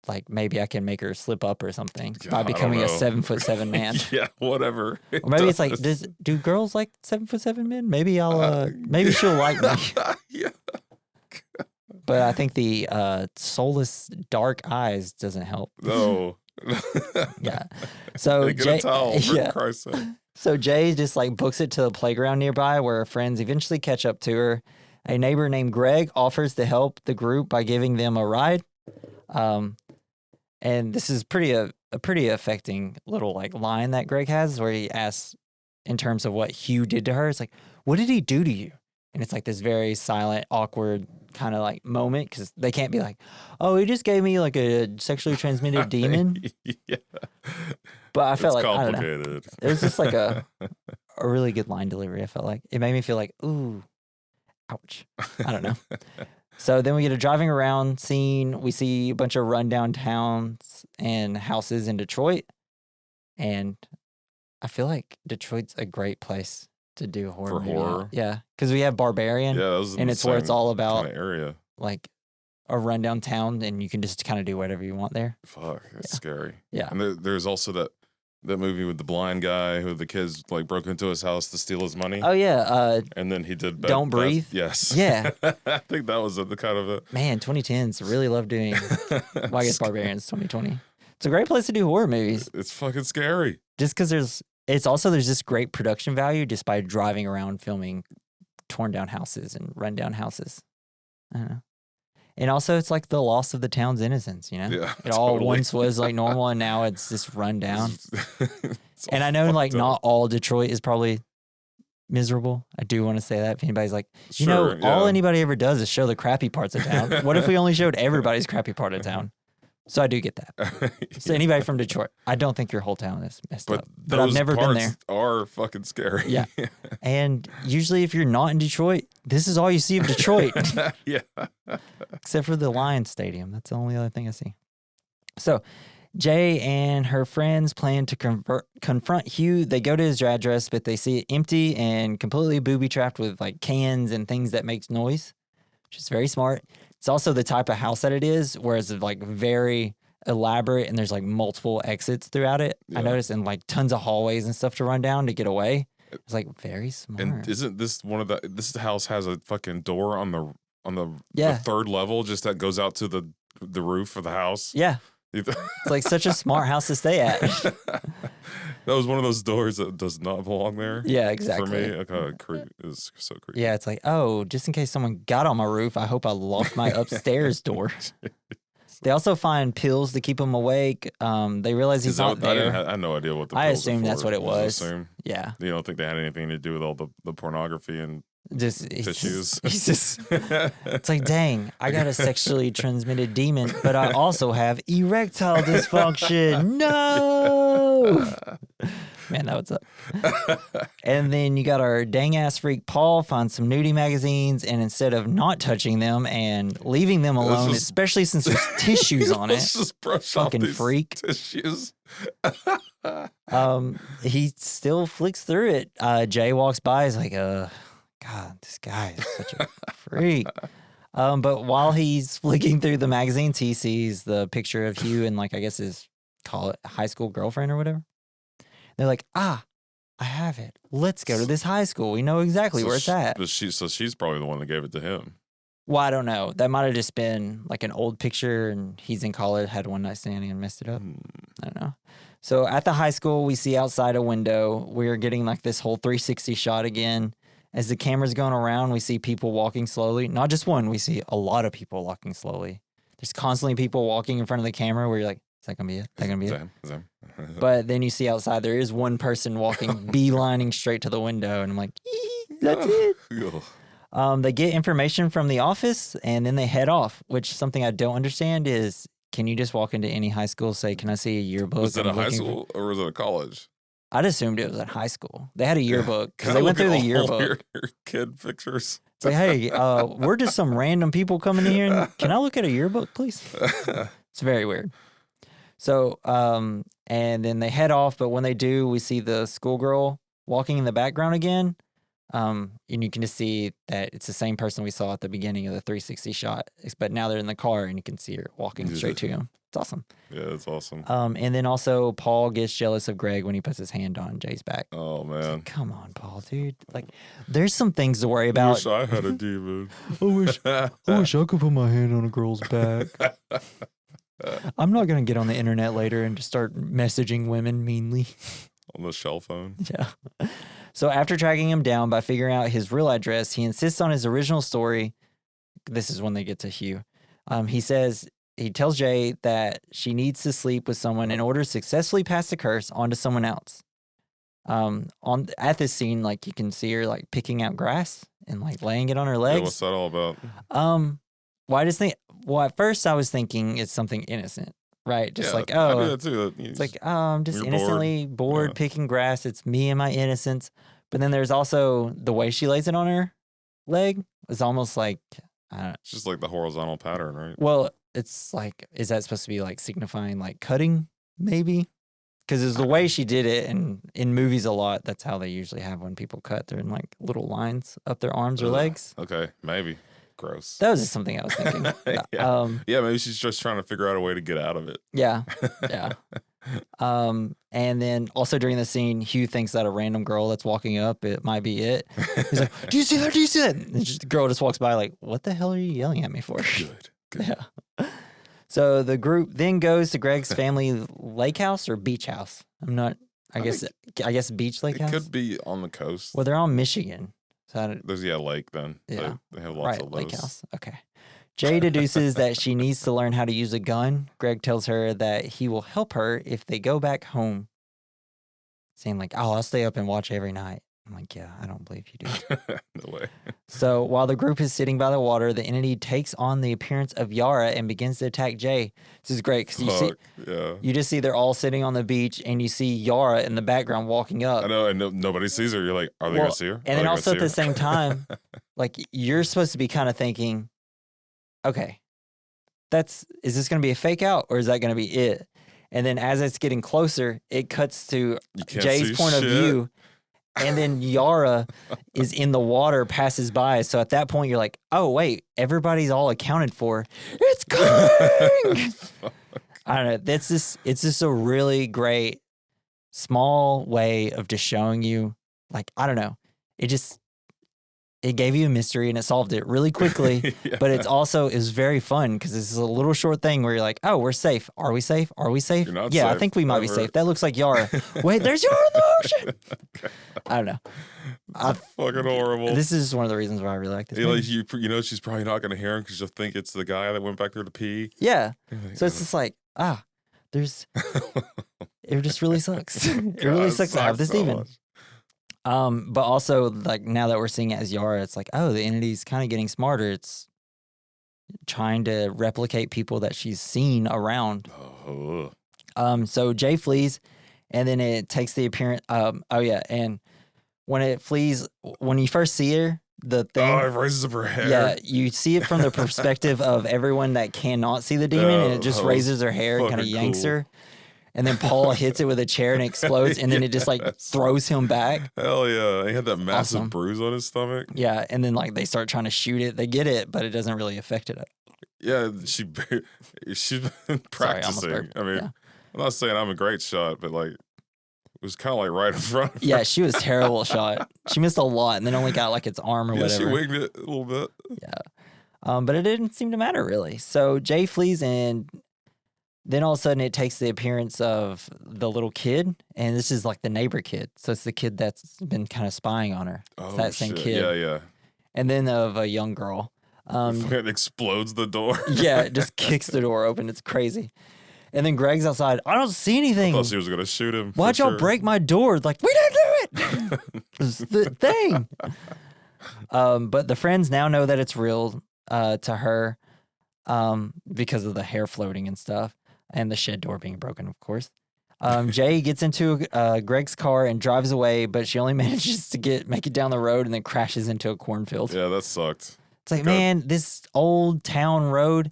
like maybe I can make her slip up or something by becoming a 7'7" man. Yeah, whatever. Or maybe it's like, do girls like 7'7" men? Maybe maybe she'll like me. Yeah. But I think the soulless dark eyes doesn't help. No. Yeah. So Jay, Christ's sake. So Jay just like books it to the playground nearby where her friends eventually catch up to her. A neighbor named Greg offers to help the group by giving them a ride. And this is a pretty affecting little like line that Greg has where he asks in terms of what Hugh did to her. It's like, what did he do to you? And it's like this very silent, awkward kind of like moment because they can't be like, he just gave me like a sexually transmitted demon. Yeah. But I felt like, complicated. I don't know. It was just like a a really good line delivery. I felt like it made me feel like, ooh, ouch. I don't know. So then we get a driving around scene. We see a bunch of rundown towns and houses in Detroit. And I feel like Detroit's a great place to do horror. For movie. horror? Yeah. Because we have Barbarian. Yeah, that was in and the it's where it's same all about kind of area. like a rundown town and you can just kind of do whatever you want there. Fuck, that's scary. Yeah. And there's also that movie with the blind guy who the kids like broke into his house to steal his money. Oh, yeah. And then he did Don't Breathe? Yes. Yeah. I think that was the kind of a... Man, 2010s really love doing... well, I guess Barbarian's 2020. It's a great place to do horror movies. It's fucking scary. Just because there's this great production value just by driving around filming torn down houses and run down houses. I don't know. And also it's like the loss of the town's innocence, you know? Yeah, it all once was like normal and now it's just run down. And I know like not all Detroit is probably miserable. I do want to say that if anybody's like, you know, all anybody ever does is show the crappy parts of town. What if we only showed everybody's crappy part of town? So I do get that. So anybody from Detroit, I don't think your whole town is messed up. But I've never been there. Are fucking scary. Yeah. And usually if you're not in Detroit, this is all you see of Detroit. Yeah. Except for the Lions Stadium. That's the only other thing I see. So Jay and her friends plan to confront Hugh. They go to his address, but they see it empty and completely booby-trapped with like cans and things that makes noise, which is very smart. It's also the type of house that it is, whereas it's like very elaborate and there's like multiple exits throughout it. Yeah. I noticed, and like tons of hallways and stuff to run down to get away. It's like very smart. And isn't this this house has a fucking door on the yeah. the third level just that goes out to the roof of the house? Yeah. It's like such a smart house to stay at. That was one of those doors that does not belong there. Yeah, exactly. For me, it was so creepy. Yeah, it's like, oh, just in case someone got on my roof, I hope I locked my upstairs door. They also find pills to keep him awake. They realize he's not there. I had no idea what the pills I assumed that's what it was. Yeah. You don't think they had anything to do with all the pornography and tissues? He's just, it's like, dang, I got a sexually transmitted demon, but I also have erectile dysfunction. No! Man, that was up. And then you got our dang-ass freak Paul finds some nudie magazines, and instead of not touching them and leaving them alone, especially since there's tissues on it, just brush fucking off these freak. Tissues. He still flicks through it. Jay walks by, he's like, God, this guy is such a freak. But while he's flicking through the magazines, he sees the picture of Hugh and like, I guess call it high school girlfriend or whatever. They're like, I have it. Let's go to this high school. We know exactly where it's at. But she's probably the one that gave it to him. Well, I don't know. That might have just been like an old picture and he's in college, had one night standing and messed it up. I don't know. So at the high school, we see outside a window. We're getting like this whole 360 shot again. As the camera's going around, we see people walking slowly. Not just one, we see a lot of people walking slowly. There's constantly people walking in front of the camera where you're like, is that going to be it? Is that going to be it? But then you see outside, there is one person walking, beelining straight to the window. And I'm like, that's it. They get information from the office and then they head off, which something I don't understand is, can you just walk into any high school, say, can I see a yearbook? Was it a high school or was it a college? I'd assumed it was at high school. They had a yearbook because they went through the yearbook. Your kid pictures. It's like, hey, we're just some random people coming in here. Can I look at a yearbook, please? It's very weird. So, and then they head off, but when they do, we see the schoolgirl walking in the background again. And you can just see that it's the same person we saw at the beginning of the 360 shot, but now they're in the car and you can see her walking straight to him. It's awesome. Yeah, it's awesome. And then also Paul gets jealous of Greg when he puts his hand on Jay's back. Oh, man. Like, come on, Paul, dude. Like, there's some things to worry about. I wish I had a demon. I wish I could put my hand on a girl's back. I'm not going to get on the internet later and just start messaging women meanly. On the shell phone? Yeah. So after tracking him down by figuring out his real address, he insists on his original story. This is when they get to Hugh. He tells Jay that she needs to sleep with someone in order to successfully pass the curse onto someone else. At this scene, like you can see her like picking out grass and like laying it on her legs. Yeah, what's that all about? Well, at first I was thinking it's something innocent, right? Just I do that too. It's like, I'm just innocently bored picking grass. It's me and my innocence. But then there's also the way she lays it on her leg. It's almost like, It's just like the horizontal pattern, right? well, it's like, is that supposed to be like signifying like cutting, maybe? Because it's the way she did it, and in movies a lot, that's how they usually have when people cut. They're in like little lines up their arms or legs. Okay, maybe. Gross. That was just something I was thinking. Yeah. Yeah, maybe she's just trying to figure out a way to get out of it. Yeah, yeah. And then also during the scene, Hugh thinks that a random girl that's walking up, it might be it. He's like, "Do you see that? Do you see that?" And the girl just walks by, like, "What the hell are you yelling at me for?" Good. Yeah. So the group then goes to Greg's family lake house or beach house. I'm not. I guess beach lake house. It could be on the coast. Well, they're on Michigan. So There's lake then. Yeah. They have lots of those. Lake house. Okay. Jay deduces that she needs to learn how to use a gun. Greg tells her that he will help her if they go back home. Saying like, "Oh, I'll stay up and watch every night." I'm like, "Yeah, I don't believe you do." No way. So while the group is sitting by the water, the entity takes on the appearance of Yara and begins to attack Jay. This is great because you just see they're all sitting on the beach and you see Yara in the background walking up. I know, and nobody sees her. You're like, are they going to see her? And then also at the same time, like you're supposed to be kind of thinking, okay, is this going to be a fake out or is that going to be it? And then as it's getting closer, it cuts to Jay's point of view. And then Yara is in the water, passes by. So at that point, you're like, oh, wait, everybody's all accounted for. It's coming! I don't know. It's just a really great, small way of just showing you, like, I don't know. It gave you a mystery and it solved it really quickly. Yeah. But it was very fun because this is a little short thing where you're like, oh, we're safe. Are we safe? Are we safe? You're not yeah, safe, I think we might be safe. That looks like Yara. Wait, there's Yara in the ocean. Okay. I don't know. Fucking horrible. This is just one of the reasons why I really like this movie. You she's probably not going to hear him because she'll think it's the guy that went back there to pee. Yeah. So it's just like, it just really sucks. It really sucks to have this demon. But also, like, now that we're seeing it as Yara, it's like, oh, the entity's kind of getting smarter. It's trying to replicate people that she's seen around. So Jay flees, and then it takes the appearance. And when it flees, when you first see her, the thing. Oh, it raises up her hair. Yeah, you see it from the perspective of everyone that cannot see the demon, and it just raises her hair and kind of yanks her. And then Paul hits it with a chair and explodes, and then it just like throws him back. Hell yeah. He had that massive bruise on his stomach. Yeah, and then like they start trying to shoot it. They get it, but it doesn't really affect it. Yeah, she's been practicing. Sorry, I mean, I'm not saying I'm a great shot, but like it was kind of like right in front of her. Yeah, she was a terrible shot. She missed a lot and then only got like its arm or whatever. She winged it a little bit. Yeah. But it didn't seem to matter really. So Jay flees and then all of a sudden it takes the appearance of the little kid, and this is like the neighbor kid. So it's the kid that's been kind of spying on her. Oh, it's that same kid. Yeah. And then of a young girl. It explodes the door. Yeah, it just kicks the door open. It's crazy. And then Greg's outside. I don't see anything. I thought she was going to shoot him. Why'd y'all break my door? Like, we didn't do it. It's the thing. But the friends now know that it's real to her because of the hair floating and stuff. And the shed door being broken, of course. Jay gets into Greg's car and drives away, but she only manages to make it down the road and then crashes into a cornfield. Yeah, that sucked. It's like, man, this old town road,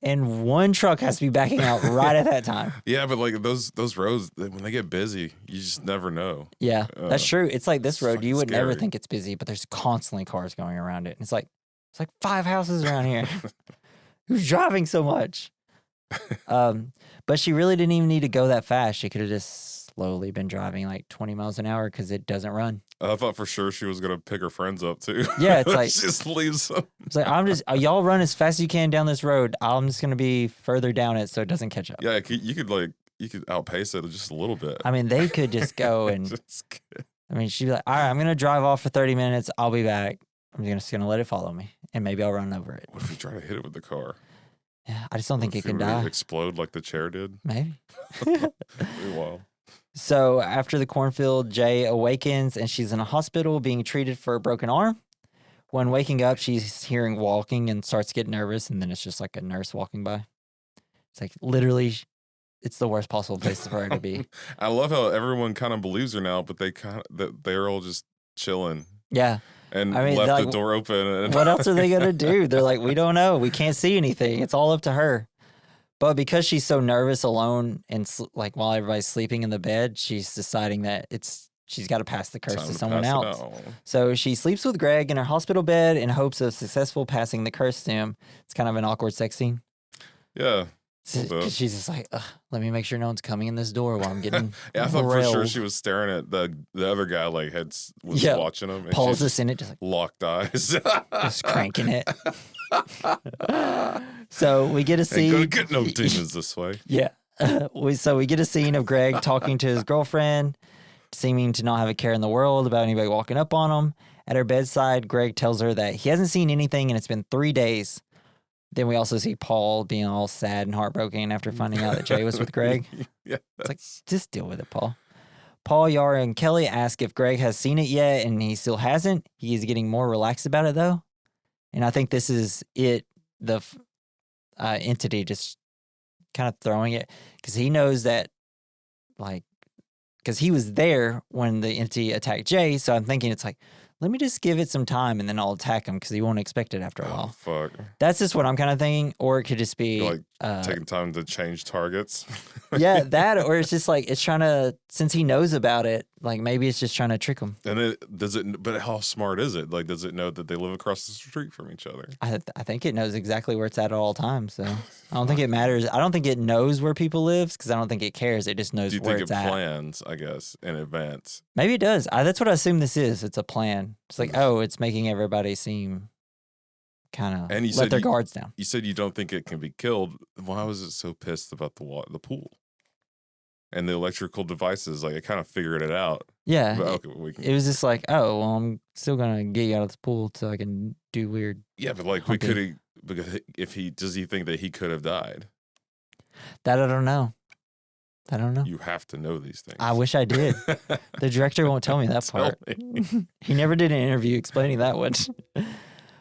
and one truck has to be backing out right at that time. Yeah, but like those roads, when they get busy, you just never know. Yeah, that's true. It's like this road, you would scary. never think it's busy, but there's constantly cars going around it. And it's like 5 houses around here. Who's driving so much? But she really didn't even need to go that fast. She could have just slowly been driving like 20 miles an hour because it doesn't run. I thought for sure she was gonna pick her friends up too. Yeah, it's like just leaves them. It's like y'all run as fast as you can down this road. I'm just gonna be further down it so it doesn't catch up. Yeah, you could outpace it just a little bit. I mean, they could just go and. I mean, she'd be like, "All right, I'm gonna drive off for 30 minutes. I'll be back. I'm just gonna let it follow me, and maybe I'll run over it." What if you try to hit it with the car? Yeah, I just don't think it can die. Explode like the chair did. Maybe. Pretty wild. So after the cornfield, Jay awakens and she's in a hospital being treated for a broken arm. When waking up, she's hearing walking and starts to get nervous, and then it's just like a nurse walking by. It's like literally, it's the worst possible place for her to be. I love how everyone kind of believes her now, but they're all just chilling. Yeah. And I mean, left like, the door open. And what else are they going to do? They're like, we don't know. We can't see anything. It's all up to her. But because she's so nervous alone and like while everybody's sleeping in the bed, she's deciding that she's got to pass the curse Time to to someone pass it else. out. So she sleeps with Greg in her hospital bed in hopes of successful passing the curse to him. It's kind of an awkward sex scene. Yeah. Because she's just like, let me make sure no one's coming in this door while I'm getting Yeah, I thought for railed. sure she was staring at the other guy, like was watching him. And Paul's just in it, just like locked eyes, just cranking it. So we get a scene. Ain't gonna get no demons this way. Yeah. So we get a scene of Greg talking to his girlfriend, seeming to not have a care in the world about anybody walking up on him. At her bedside, Greg tells her that he hasn't seen anything and it's been 3 days. Then we also see Paul being all sad and heartbroken after finding out that Jay was with Greg. Yeah, it's like, just deal with it, Paul. Paul, Yara, and Kelly ask if Greg has seen it yet, and he still hasn't. He is getting more relaxed about it, though. And I think this is it, the entity just kind of throwing it, because he knows that, like, because he was there when the entity attacked Jay, so I'm thinking it's like, let me just give it some time and then I'll attack him because he won't expect it after a while. Fuck. That's just what I'm kind of thinking. Or it could just be like taking time to change targets. Yeah, that, or it's just like it's trying to, since he knows about it, like maybe it's just trying to trick him. And but how smart is it? Like, does it know that they live across the street from each other? I think it knows exactly where it's at all times. So I don't think it matters. I don't think it knows where people live because I don't think it cares. It just knows where it's at. Do you think it plans, I guess, in advance? Maybe it does. That's what I assume this is. It's a plan. It's like, oh, it's making everybody seem kind of let their guards down. You said you don't think it can be killed. Why was it so pissed about the pool and the electrical devices? Like, it kind of figured it out. Yeah. But, it was just like, oh, well, I'm still going to get you out of the pool so I can do weird. Yeah, but like, because does he think that he could have died? That I don't know. I don't know. You have to know these things. I wish I did. The director won't tell me that part. He never did an interview explaining that one.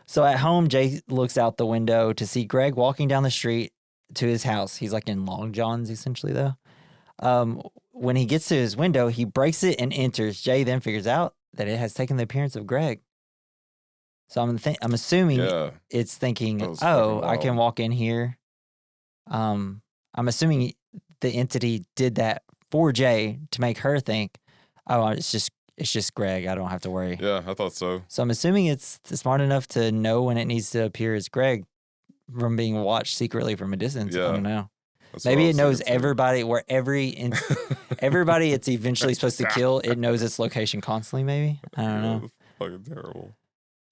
So at home, Jay looks out the window to see Greg walking down the street to his house. He's like in long johns, essentially, though. When he gets to his window, he breaks it and enters. Jay then figures out that it has taken the appearance of Greg. So I'm assuming it's thinking, oh, I can walk in here. I'm assuming the entity did that for Jay to make her think, oh, it's just Greg. I don't have to worry. Yeah, I thought so. So I'm assuming it's smart enough to know when it needs to appear as Greg from being watched secretly from a distance. Yeah. I don't know. Maybe it knows everybody, where everybody it's eventually supposed to kill, it knows its location constantly, maybe. I don't know. That's fucking terrible.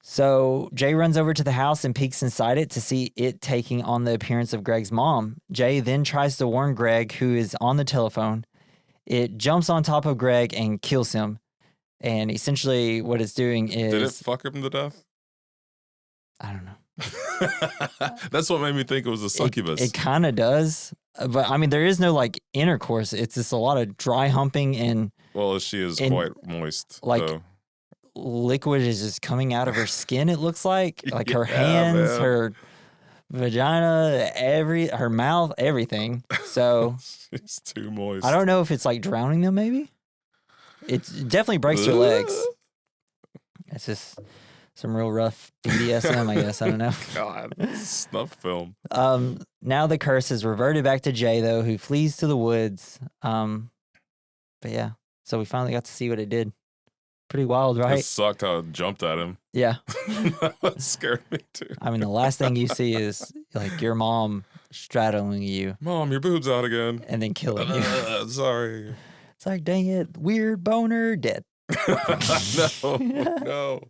So Jay runs over to the house and peeks inside it to see it taking on the appearance of Greg's mom. Jay then tries to warn Greg, who is on the telephone. It jumps on top of Greg and kills him. And essentially what it's doing is... Did it fuck him to death? I don't know. That's what made me think it was a succubus. It kind of does. But, I mean, there is no, like, intercourse. It's just a lot of dry humping and... Well, she is quite moist. Like, liquid is just coming out of her skin, it looks like. Like, her hands, her vagina, her mouth, everything. So... She's too moist. I don't know if it's, like, drowning them, maybe. It definitely breaks her legs. It's just some real rough BDSM, I guess. I don't know. God, snuff film. Now the curse is reverted back to Jay, though, who flees to the woods. But yeah, so we finally got to see what it did. Pretty wild, right? It sucked how it jumped at him. Yeah. That scared me, too. I mean, the last thing you see is, like, your mom straddling you. Mom, your boob's out again. And then killing you. Sorry. It's like, dang it, weird boner, dead. No.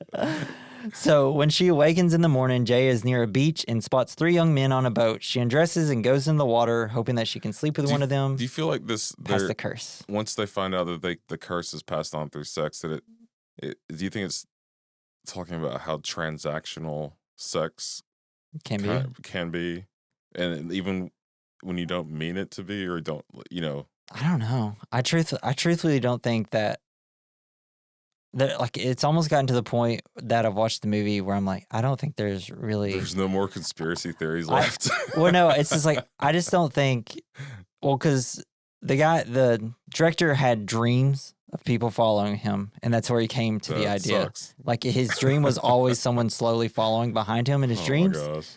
So when she awakens in the morning, Jay is near a beach and spots 3 young men on a boat. She undresses and goes in the water, hoping that she can sleep with one of them. Do you feel like this... Past the curse. Once they find out that the curse is passed on through sex, that do you think it's talking about how transactional sex can be? And even when you don't mean it to be or don't, I don't know. I truthfully don't think that like it's almost gotten to the point that I've watched the movie where I'm like, I don't think there's no more conspiracy theories left. Well, no, it's just like I just don't think. Well, because the director had dreams of people following him, and that's where he came to the That idea. sucks. Like his dream was always someone slowly following behind him in his dreams, Oh my gosh.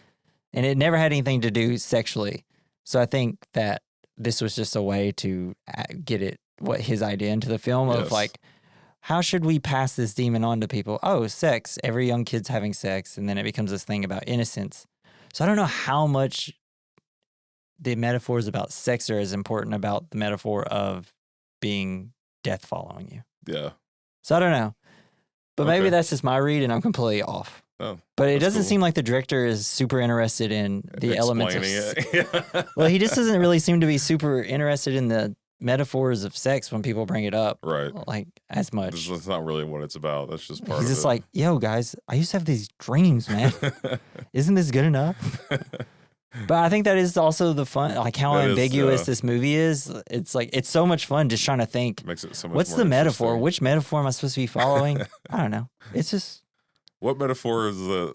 and it never had anything to do sexually. So I think that this was just a way to get his idea into the film of Yes. like, how should we pass this demon on to people? Oh, sex. Every young kid's having sex, and then it becomes this thing about innocence. So I don't know how much the metaphors about sex are as important about the metaphor of being death following you. Yeah. So I don't know. But maybe Okay. that's just my read and I'm completely off. Oh, But it that's doesn't cool. seem like the director is super interested in the elements of Explaining it. Well, he just doesn't really seem to be super interested in the metaphors of sex when people bring it up. Right. Like as much. That's not really what it's about. That's just part He's of just it. like, yo, guys, I used to have these dreams, man. Isn't this good enough? But I think that is also the fun, like how That is, ambiguous this movie is. It's like, it's so much fun just trying to think, Makes it so much what's more the metaphor? interesting. Which metaphor am I supposed to be following? I don't know. It's just, What metaphor is the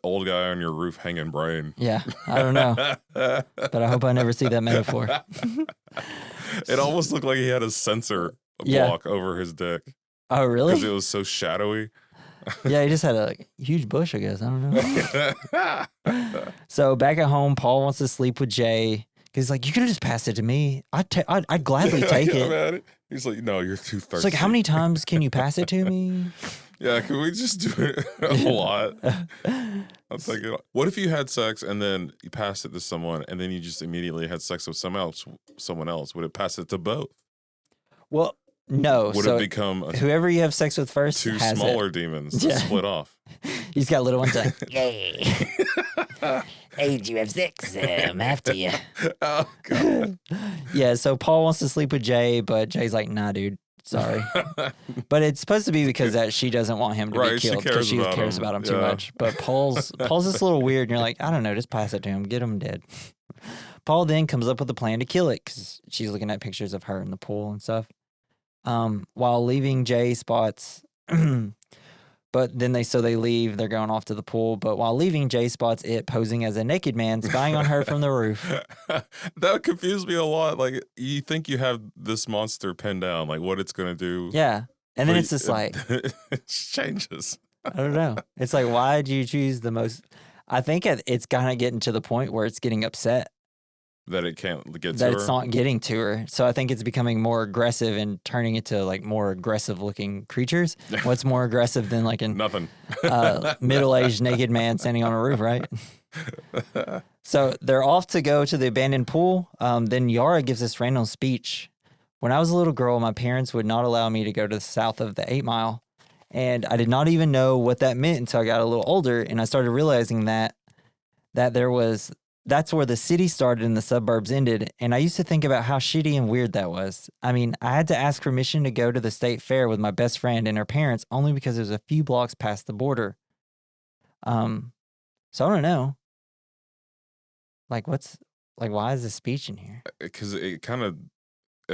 old guy on your roof hanging brain? yeah, I don't know. But I hope I never see that metaphor. It almost looked like he had a sensor Yeah. block over his dick Oh, because really? it was so shadowy. Yeah, he just had a huge bush, I guess. I don't know. So back at home, Paul wants to sleep with Jay because he's like, you could have just passed it to me. I'd gladly take it. Man. He's like, no, you're too thirsty. It's like, how many times can you pass it to me? Yeah, can we just do it a lot? I'm thinking, what if you had sex and then you passed it to someone and then you just immediately had sex with someone else? Would it pass it to both? Well, no. Would so it become whoever you have sex with first two has smaller it. demons to Yeah. split off? He's got little ones like, Yay. Hey, did you have sex? I'm after you. Oh, God. yeah. So Paul wants to sleep with Jay, but Jay's like, nah, dude. Sorry. But it's supposed to be because that she doesn't want him to Right, be she killed cares because she about cares him. about him too Yeah. much. But Paul's just a little weird, and you're like, I don't know, just pass it to him, get him dead. Paul then comes up with a plan to kill it because she's looking at pictures of her in the pool and stuff. While leaving Jay spots, but then they leave. They're going off to the pool. But while leaving, Jay spots it posing as a naked man spying on her from the roof. That confused me a lot. Like, you think you have this monster pinned down, like what it's going to do. Yeah. And then but it's just like, it changes. I don't know. It's like, why did you choose the most? I think it's kind of getting to the point where it's getting upset That it can't get to that her. it's not getting to her. So I think it's becoming more aggressive and turning into like more aggressive looking creatures. What's more aggressive than like an Nothing. middle-aged naked man standing on a roof, right? So they're off to go to the abandoned pool. Then Yara gives this random speech. When I was a little girl, my parents would not allow me to go to the south of the 8 Mile. And I did not even know what that meant until I got a little older. And I started realizing that that's where the city started and the suburbs ended. And I used to think about how shitty and weird that was. I mean, I had to ask permission to go to the state fair with my best friend and her parents only because it was a few blocks past the border. So I don't know. Like, why is this speech in here? Because it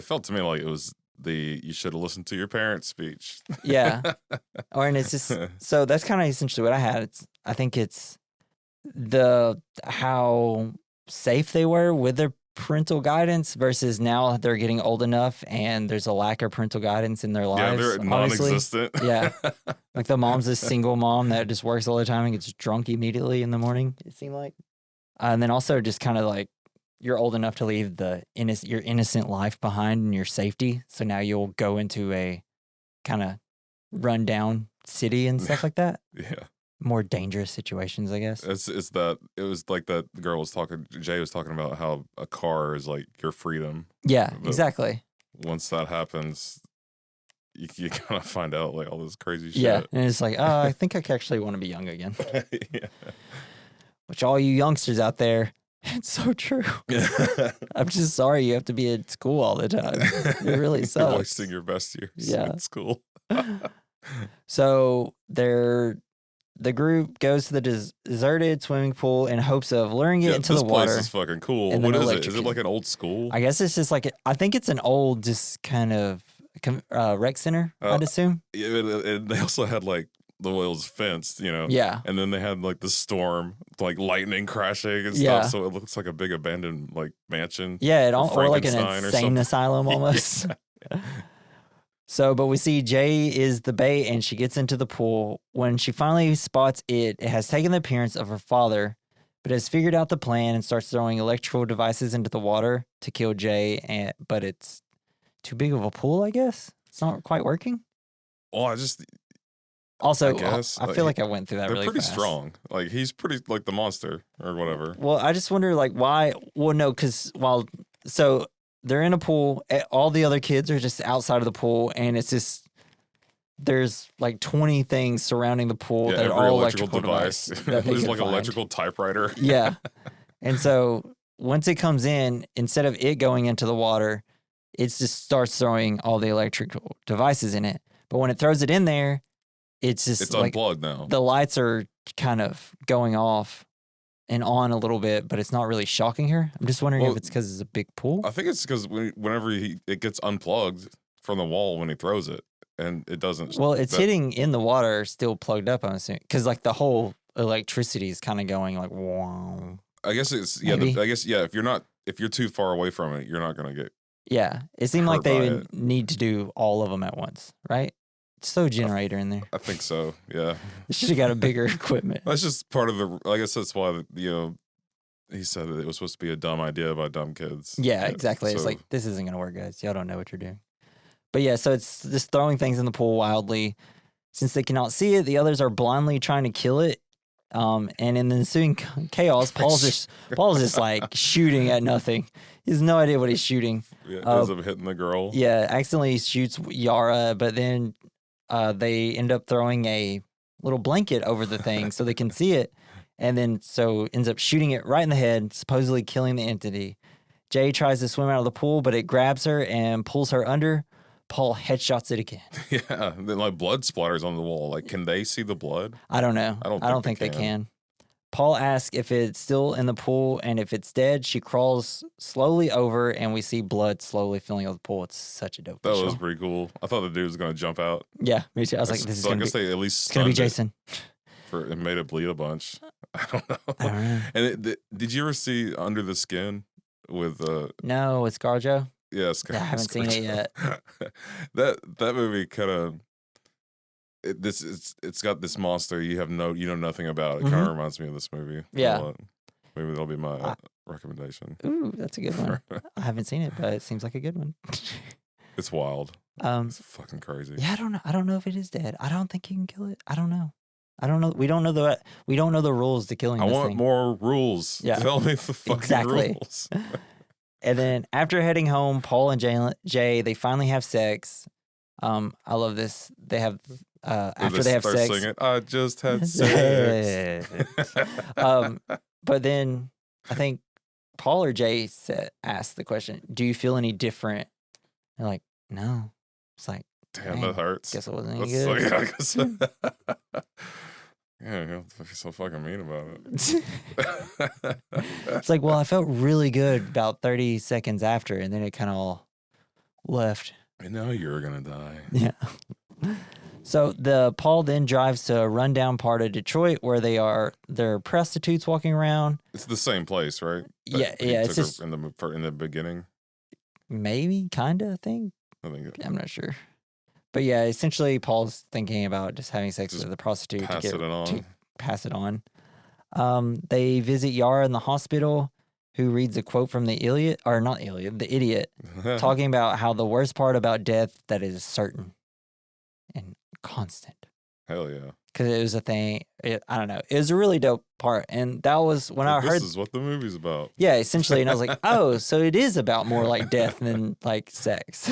felt to me like it was you should have listened to your parents' speech. Yeah. And it's just, so that's kind of essentially what I had. I think it's how safe they were with their parental guidance versus now they're getting old enough and there's a lack of parental guidance in their Yeah, lives. they're obviously. non-existent. Yeah. Like the mom's a single mom that just works all the time and gets drunk immediately in the morning, it seemed like. And then also just kind of like you're old enough to leave your innocent life behind and your safety. So now you'll go into a kind of run down city and stuff like that. Yeah. More dangerous situations, I guess. It's that it was like that girl was talking. Jay was talking about how a car is like your freedom. Yeah, But exactly. Once that happens, you kind of find out like all this crazy shit. Yeah, and it's like, oh, I think I actually want to be young again. Yeah. Which all you youngsters out there, it's so true. I'm just sorry you have to be at school all the time. It really You're sucks. wasting your best years Yeah. in school. So the group goes to the deserted swimming pool in hopes of luring it into this the place water. is fucking cool. and then What is it? Is it electrocute. like an old school? I guess it's just like I think it's an old, just kind of rec center. I'd assume. Yeah, and they also had like the whales fenced, Yeah. and then they had like the storm, like lightning crashing and Yeah. stuff. So it looks like a big abandoned like mansion. Yeah, or like an Frankenstein or insane something. asylum almost. So, but we see Jay is the bait and she gets into the pool. When she finally spots it has taken the appearance of her father, but has figured out the plan and starts throwing electrical devices into the water to kill Jay. But it's too big of a pool, I guess. It's not quite working. Well, Also, I guess I feel like I went through that they're really pretty fast. strong. Like he's pretty like the monster or whatever. Well, I just wonder like why. Well, no, because so they're in a pool. All the other kids are just outside of the pool, and it's just there's like 20 things surrounding the pool that are every all electrical device. device. There's like an electrical typewriter. Yeah, and so once it comes in, instead of it going into the water, it just starts throwing all the electrical devices in it. But when it throws it in there, it's like unplugged now. The lights are kind of going off and on a little bit, but it's not really shocking her. I'm just wondering if it's because it's a big pool. I think it's because whenever it gets unplugged from the wall when he throws it, and it doesn't. Well, it's hitting in the water, still plugged up, I'm assuming, because like the whole electricity is kind of going like, wow. I guess it's Maybe. I guess if you're too far away from it, you're not gonna get. Yeah, it seemed like hurt by they it. need to do all of them at once, right? So generator in there. I think so. Yeah, They should have got a bigger equipment. that's just part of the. I guess that's why he said that it was supposed to be a dumb idea by dumb kids. Yeah, exactly. It's so- like, this isn't going to work, guys. Y'all don't know what you're doing. But yeah, so it's just throwing things in the pool wildly. Since they cannot see it, the others are blindly trying to kill it. And in the ensuing chaos, Paul's just like shooting at nothing. He has no idea what he's shooting. Yeah, ends up hitting the girl. Yeah, accidentally shoots Yara, but then they end up throwing a little blanket over the thing so they can see it. And then so ends up shooting it right in the head, supposedly killing the entity. Jay tries to swim out of the pool, but it grabs her and pulls her under. Paul headshots it again. Yeah, then like blood splatters on the wall. Like, can they see the blood? I don't know. I don't think they can. Paul asks if it's still in the pool, and if it's dead, she crawls slowly over, and we see blood slowly filling up the pool. It's such a dope That visual. was pretty cool. I thought the dude was gonna jump out. Yeah, me too. I was like, this is gonna be, they at least it's gonna be stunned it Jason. It made it bleed a bunch. I don't know. I don't know. And did you ever see Under the Skin with No, it's Garjo. Yes, I haven't seen it yet. that movie kind of it's got this monster you know nothing about. It kind of reminds me of this movie. Yeah. a lot. Maybe that'll be my recommendation. Ooh, that's a good one. I haven't seen it, but it seems like a good one. It's wild. It's fucking crazy. Yeah, I don't know. I don't know if it is dead. I don't think you can kill it. I don't know. We don't know the rules to killing. I this want thing. more rules. Yeah. Tell me the fucking Exactly. rules. And then after heading home, Paul and Jay they finally have sex. I love this. They have after they have start sex. Singing, I just had sex. But then I think Paul or Jay asked the question, "Do you feel any different?" They're like, "No." It's like, Damn, dang, that hurts. guess it wasn't any That's good. I guess. Yeah, you don't be so fucking mean about it. It's like, well, I felt really good about 30 seconds after, and then it kind of all left. And now you're gonna die. Yeah. So Paul then drives to a rundown part of Detroit where there are prostitutes walking around. It's the same place, right? Yeah, He it's took just her in the beginning. maybe kind of thing. I think I'm not sure. But yeah, essentially Paul's thinking about just having sex Just with a prostitute pass to it on. to pass it on. They visit Yara in the hospital, who reads a quote from the idiot, talking about how the worst part about death that it is certain and constant. Hell yeah. Because it was a thing. I don't know. It was a really dope part, and that was when I heard. This is what the movie's about. Yeah, essentially, and I was like, oh, so it is about more like death than like sex.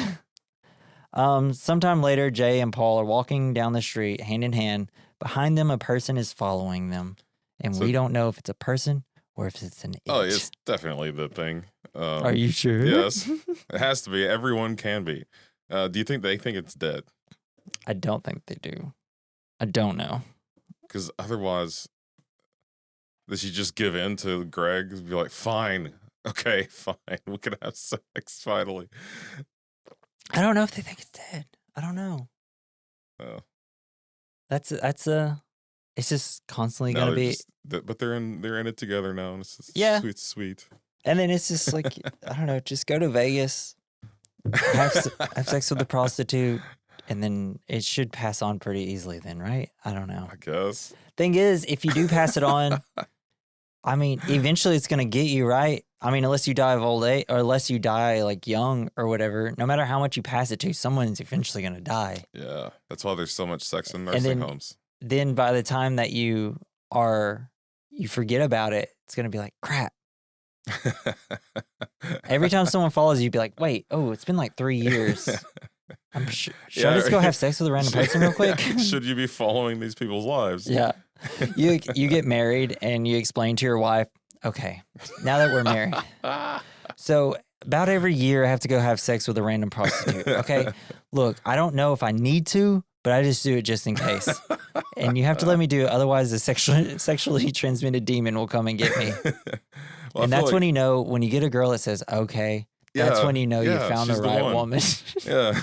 Sometime later, Jay and Paul are walking down the street hand in hand. Behind them, a person is following them, and we don't know if it's a person or if it's an it. Oh, it's definitely the thing. Are you sure? Yes, it has to be. Everyone can be. Do you think they think it's dead? I don't think they do. I don't know. Because otherwise, does she just give in to Greg and be like, fine, okay, fine, we can have sex finally? I don't know if they think it's dead. I don't know. Oh. It's just constantly No, gonna they're be. just- but they're in it together now, and it's just Yeah. sweet. And then it's just like, I don't know, just go to Vegas, have sex with a prostitute, and then it should pass on pretty easily then, right? I don't know. I guess. Thing is, if you do pass it on, I mean, eventually it's going to get you, right? I mean, unless you die of old age or unless you die like young or whatever, no matter how much you pass it to, someone's eventually going to die. Yeah. That's why there's so much sex in And nursing then- homes. Then by the time that you forget about it, it's going to be like, crap. Every time someone follows you, you'd be like, wait, oh, it's been like 3 years. Should I just go have sex with a random person real quick? Should you be following these people's lives? Yeah. You get married and you explain to your wife, okay, now that we're married, so about every year I have to go have sex with a random prostitute. Okay, look, I don't know if I need to, but I just do it just in case. And you have to let me do it, otherwise the sexually transmitted demon will come and get me. Well, And that's when you know, when you get a girl that says, okay, that's when you know you found the she's right one. woman. Yeah.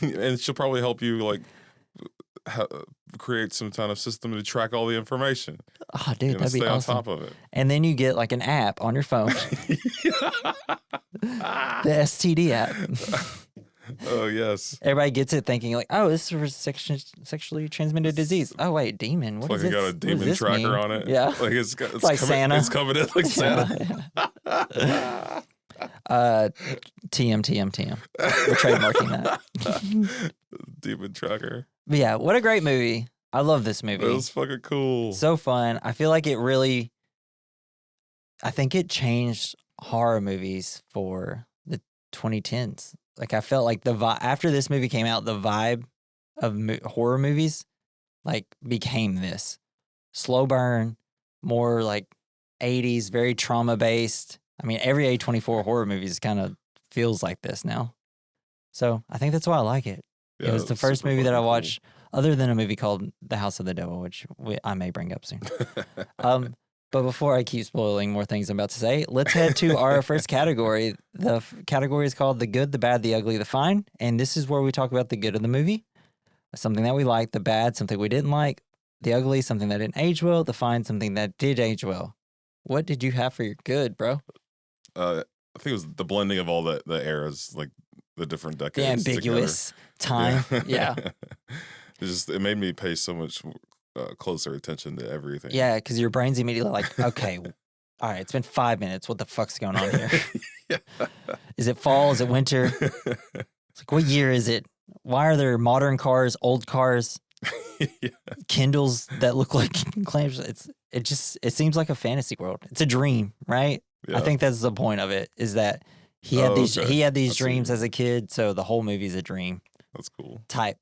And she'll probably help you like create some kind of system to track all the information. Oh, dude, that'd be stay awesome. on top of it. And then you get like an app on your phone, the STD app. Oh, yes. Everybody gets it thinking like, oh, this is for sexually transmitted disease. Oh, wait, demon. What It's like is it this? got a What does demon this tracker mean? on it. Yeah. Like it's like coming, Santa. It's coming in like Santa. TM. We're trademarking that. Demon tracker. But yeah, what a great movie. I love this movie. It was fucking cool. So fun. I feel like I think it changed horror movies for the 2010s. Like I felt like after this movie came out, the vibe of horror movies like became this slow burn, more like 80s, very trauma based. I mean, every A24 horror movie kind of feels like this now. So I think that's why I like it. Yeah, it was the it's first super movie that I fucking cool. watched, other than a movie called The House of the Devil, which I may bring up soon. But before I keep spoiling more things I'm about to say, let's head to our first category. The category is called The Good, the Bad, the Ugly, the Fine. And this is where we talk about the good of the movie, something that we liked, the bad, something we didn't like, the ugly, something that didn't age well, the fine, something that did age well. What did you have for your good, bro? I think it was the blending of all the eras, like the different The decades. ambiguous time. Yeah. It made me pay so much closer attention to everything. Yeah, because your brain's immediately like, okay, all right, it's been 5 minutes. What the fuck's going on here? Yeah. Is it fall? Is it winter? It's like, what year is it? Why are there modern cars, old cars, Yeah. Kindles that look like clamps? It seems like a fantasy world. It's a dream, right? I Yeah. think that's the point of it, is that he had Oh, these okay. he had I these see. dreams as a kid, so the whole movie's a dream That's cool. type.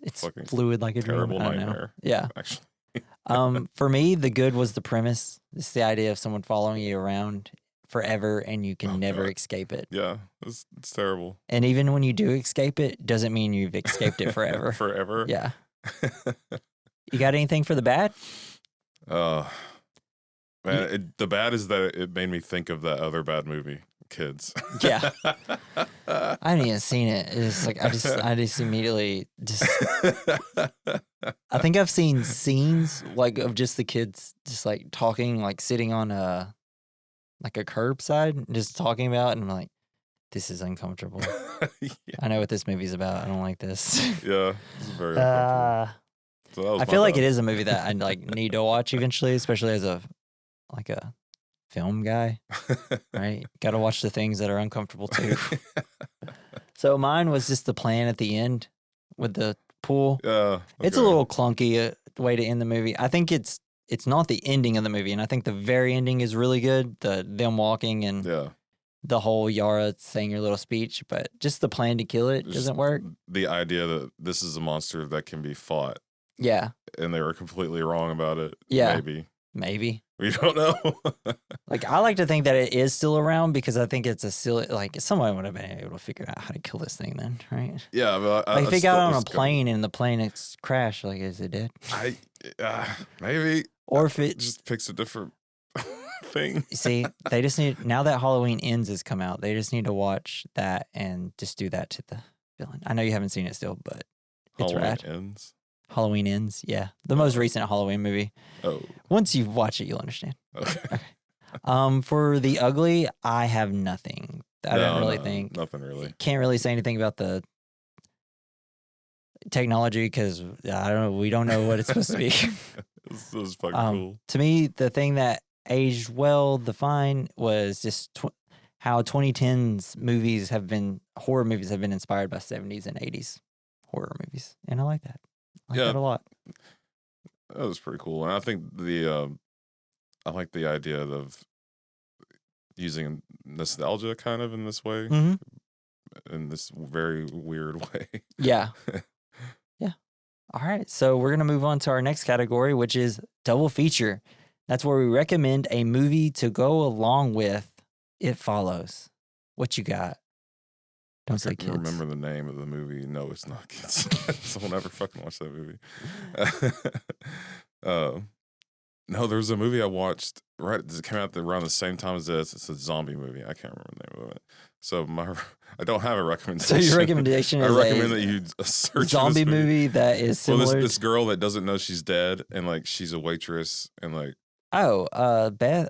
It's Fucking fluid like a dream. Terrible I don't know. nightmare. Yeah. Actually. For me, the good was the premise. It's the idea of someone following you around forever and you can Oh, never God. escape it. Yeah. It's terrible. And even when you do escape it, doesn't mean you've escaped it forever. Forever. Yeah. You got anything for the bad? Man, the bad is that it made me think of that other bad movie, Kids. Yeah. I haven't even seen it. It's like I just immediately I think I've seen scenes like of just the kids just like talking, like sitting on a curbside and just talking about it, and I'm like, this is uncomfortable. Yeah. I know what this movie's about. I don't like this. Yeah. It's very uncomfortable. So that was I my feel like bad. it is a movie that I like need to watch eventually, especially as a film guy, right? Got to watch the things that are uncomfortable too. So mine was just the plan at the end with the pool. Yeah. It's a okay. little clunky way to end the movie. I think it's not the ending of the movie, and I think the very ending is really good. Them walking and Yeah. the whole Yara saying her little speech, but just the plan to kill it Just doesn't work. The idea that this is a monster that can be fought, Yeah, and they were completely wrong about it. Yeah. Maybe. maybe. We don't know. Like, I like to think that it is still around because I think it's a silly, like, someone would have been able to figure out how to kill this thing then, right? Yeah, but Like, if it got on a plane and the plane crashed, like, is it dead? Maybe. Or if it, Just picks a different thing. see, they just need, now that Halloween Ends has come out, they just need to watch that and just do that to the villain. I know you haven't seen it still, but it's Halloween rad. Ends. Halloween Ends, yeah. The most recent Halloween movie. Oh, Once you watch it, you'll understand. okay. For the ugly, I have nothing. I don't really think. Nothing really. Can't really say anything about the technology because I don't know. We don't know what it's supposed to be. This was fucking cool. To me, the thing that aged well, the fine, was just how 2010s horror movies have been inspired by 70s and 80s horror movies, and I like that. I like that a lot. That was pretty cool, and I think I like the idea of using nostalgia kind of in this way, in this very weird way. Yeah. Yeah. All right. So we're going to move on to our next category, which is double feature. That's where we recommend a movie to go along with It Follows. What you got? Don't say kids. Remember the name of the movie. No, it's not Kids. Someone ever fucking watch that movie. No, there was a movie I watched it came out around the same time as this. It's a zombie movie. I can't remember the name of it. So I don't have a recommendation. So your recommendation is I recommend that you search zombie this movie that is similar. Well, this girl that doesn't know she's dead, and like she's a waitress, and like Beth.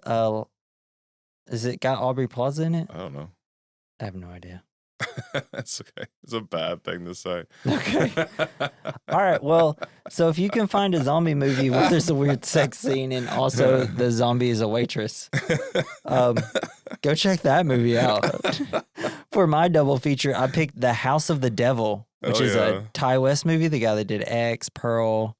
Is it got Aubrey Plaza in it? I don't know. I have no idea. That's okay. It's a bad thing to say. Okay. All right. Well, so if you can find a zombie movie where there's a weird sex scene and also the zombie is a waitress, go check that movie out. For my double feature, I picked The House of the Devil, which is a Ty West movie. The guy that did X, Pearl.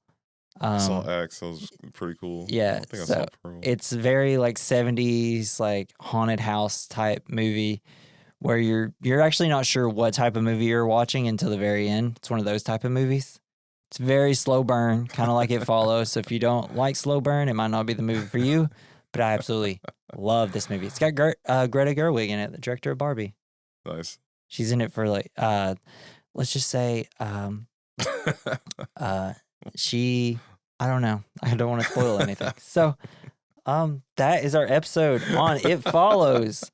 I saw X. That was pretty cool. Yeah. I think I so saw Pearl. It's very like 70s, like haunted house type movie, where you're actually not sure what type of movie you're watching until the very end. It's one of those type of movies. It's very slow burn, kind of like It Follows. So if you don't like slow burn, it might not be the movie for you. But I absolutely love this movie. It's got Greta Gerwig in it, the director of Barbie. Nice. She's in it for like, let's just say, I don't know. I don't want to spoil anything. So, that is our episode on It Follows.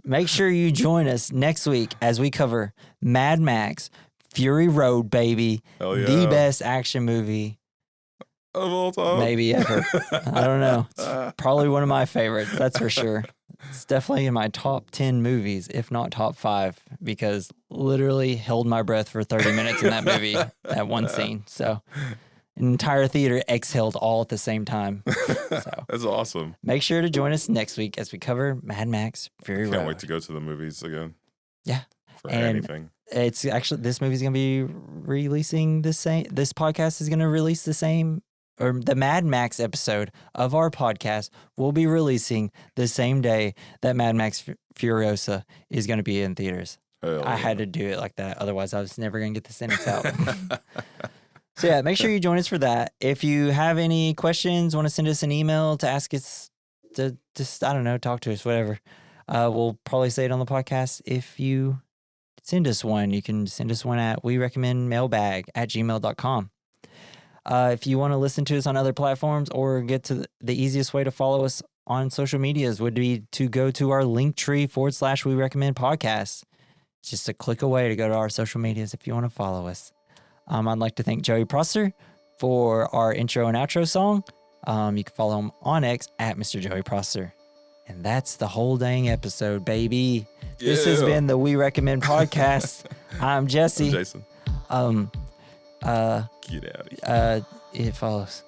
Make sure you join us next week as we cover Mad Max, Fury Road, baby. Hell yeah. The best action movie of all time. maybe ever. I don't know. It's probably one of my favorites, that's for sure. It's definitely in my top 10 movies, if not top 5, because literally held my breath for 30 minutes in that movie, that one scene. So an entire theater exhaled all at the same time. So that's awesome. make sure to join us next week as we cover Mad Max Fury Road. Can't wait to go to the movies again. Yeah. For And anything. It's actually, this movie's going to be releasing the same, this podcast is going to release the same, or the Mad Max episode of our podcast will be releasing the same day that Mad Max Furiosa is going to be in theaters. I had to do it like that. Otherwise, I was never going to get the sentence out. So yeah, make sure you join us for that. If you have any questions, want to send us an email to ask us to just, I don't know, talk to us, whatever. We'll probably say it on the podcast. If you send us one, you can send us one at werecommendmailbag@gmail.com. If you want to listen to us on other platforms or get to the easiest way to follow us on social medias would be to go to our Linktree /We Recommend Podcast. It's just a click away to go to our social medias if you want to follow us. I'd like to thank Joey Prosser for our intro and outro song. You can follow him on X at Mr. Joey Prosser. And that's the whole dang episode, baby. Yeah. This has been the We Recommend Podcast. I'm Jesse. I'm Jason. Get out of here. It Follows.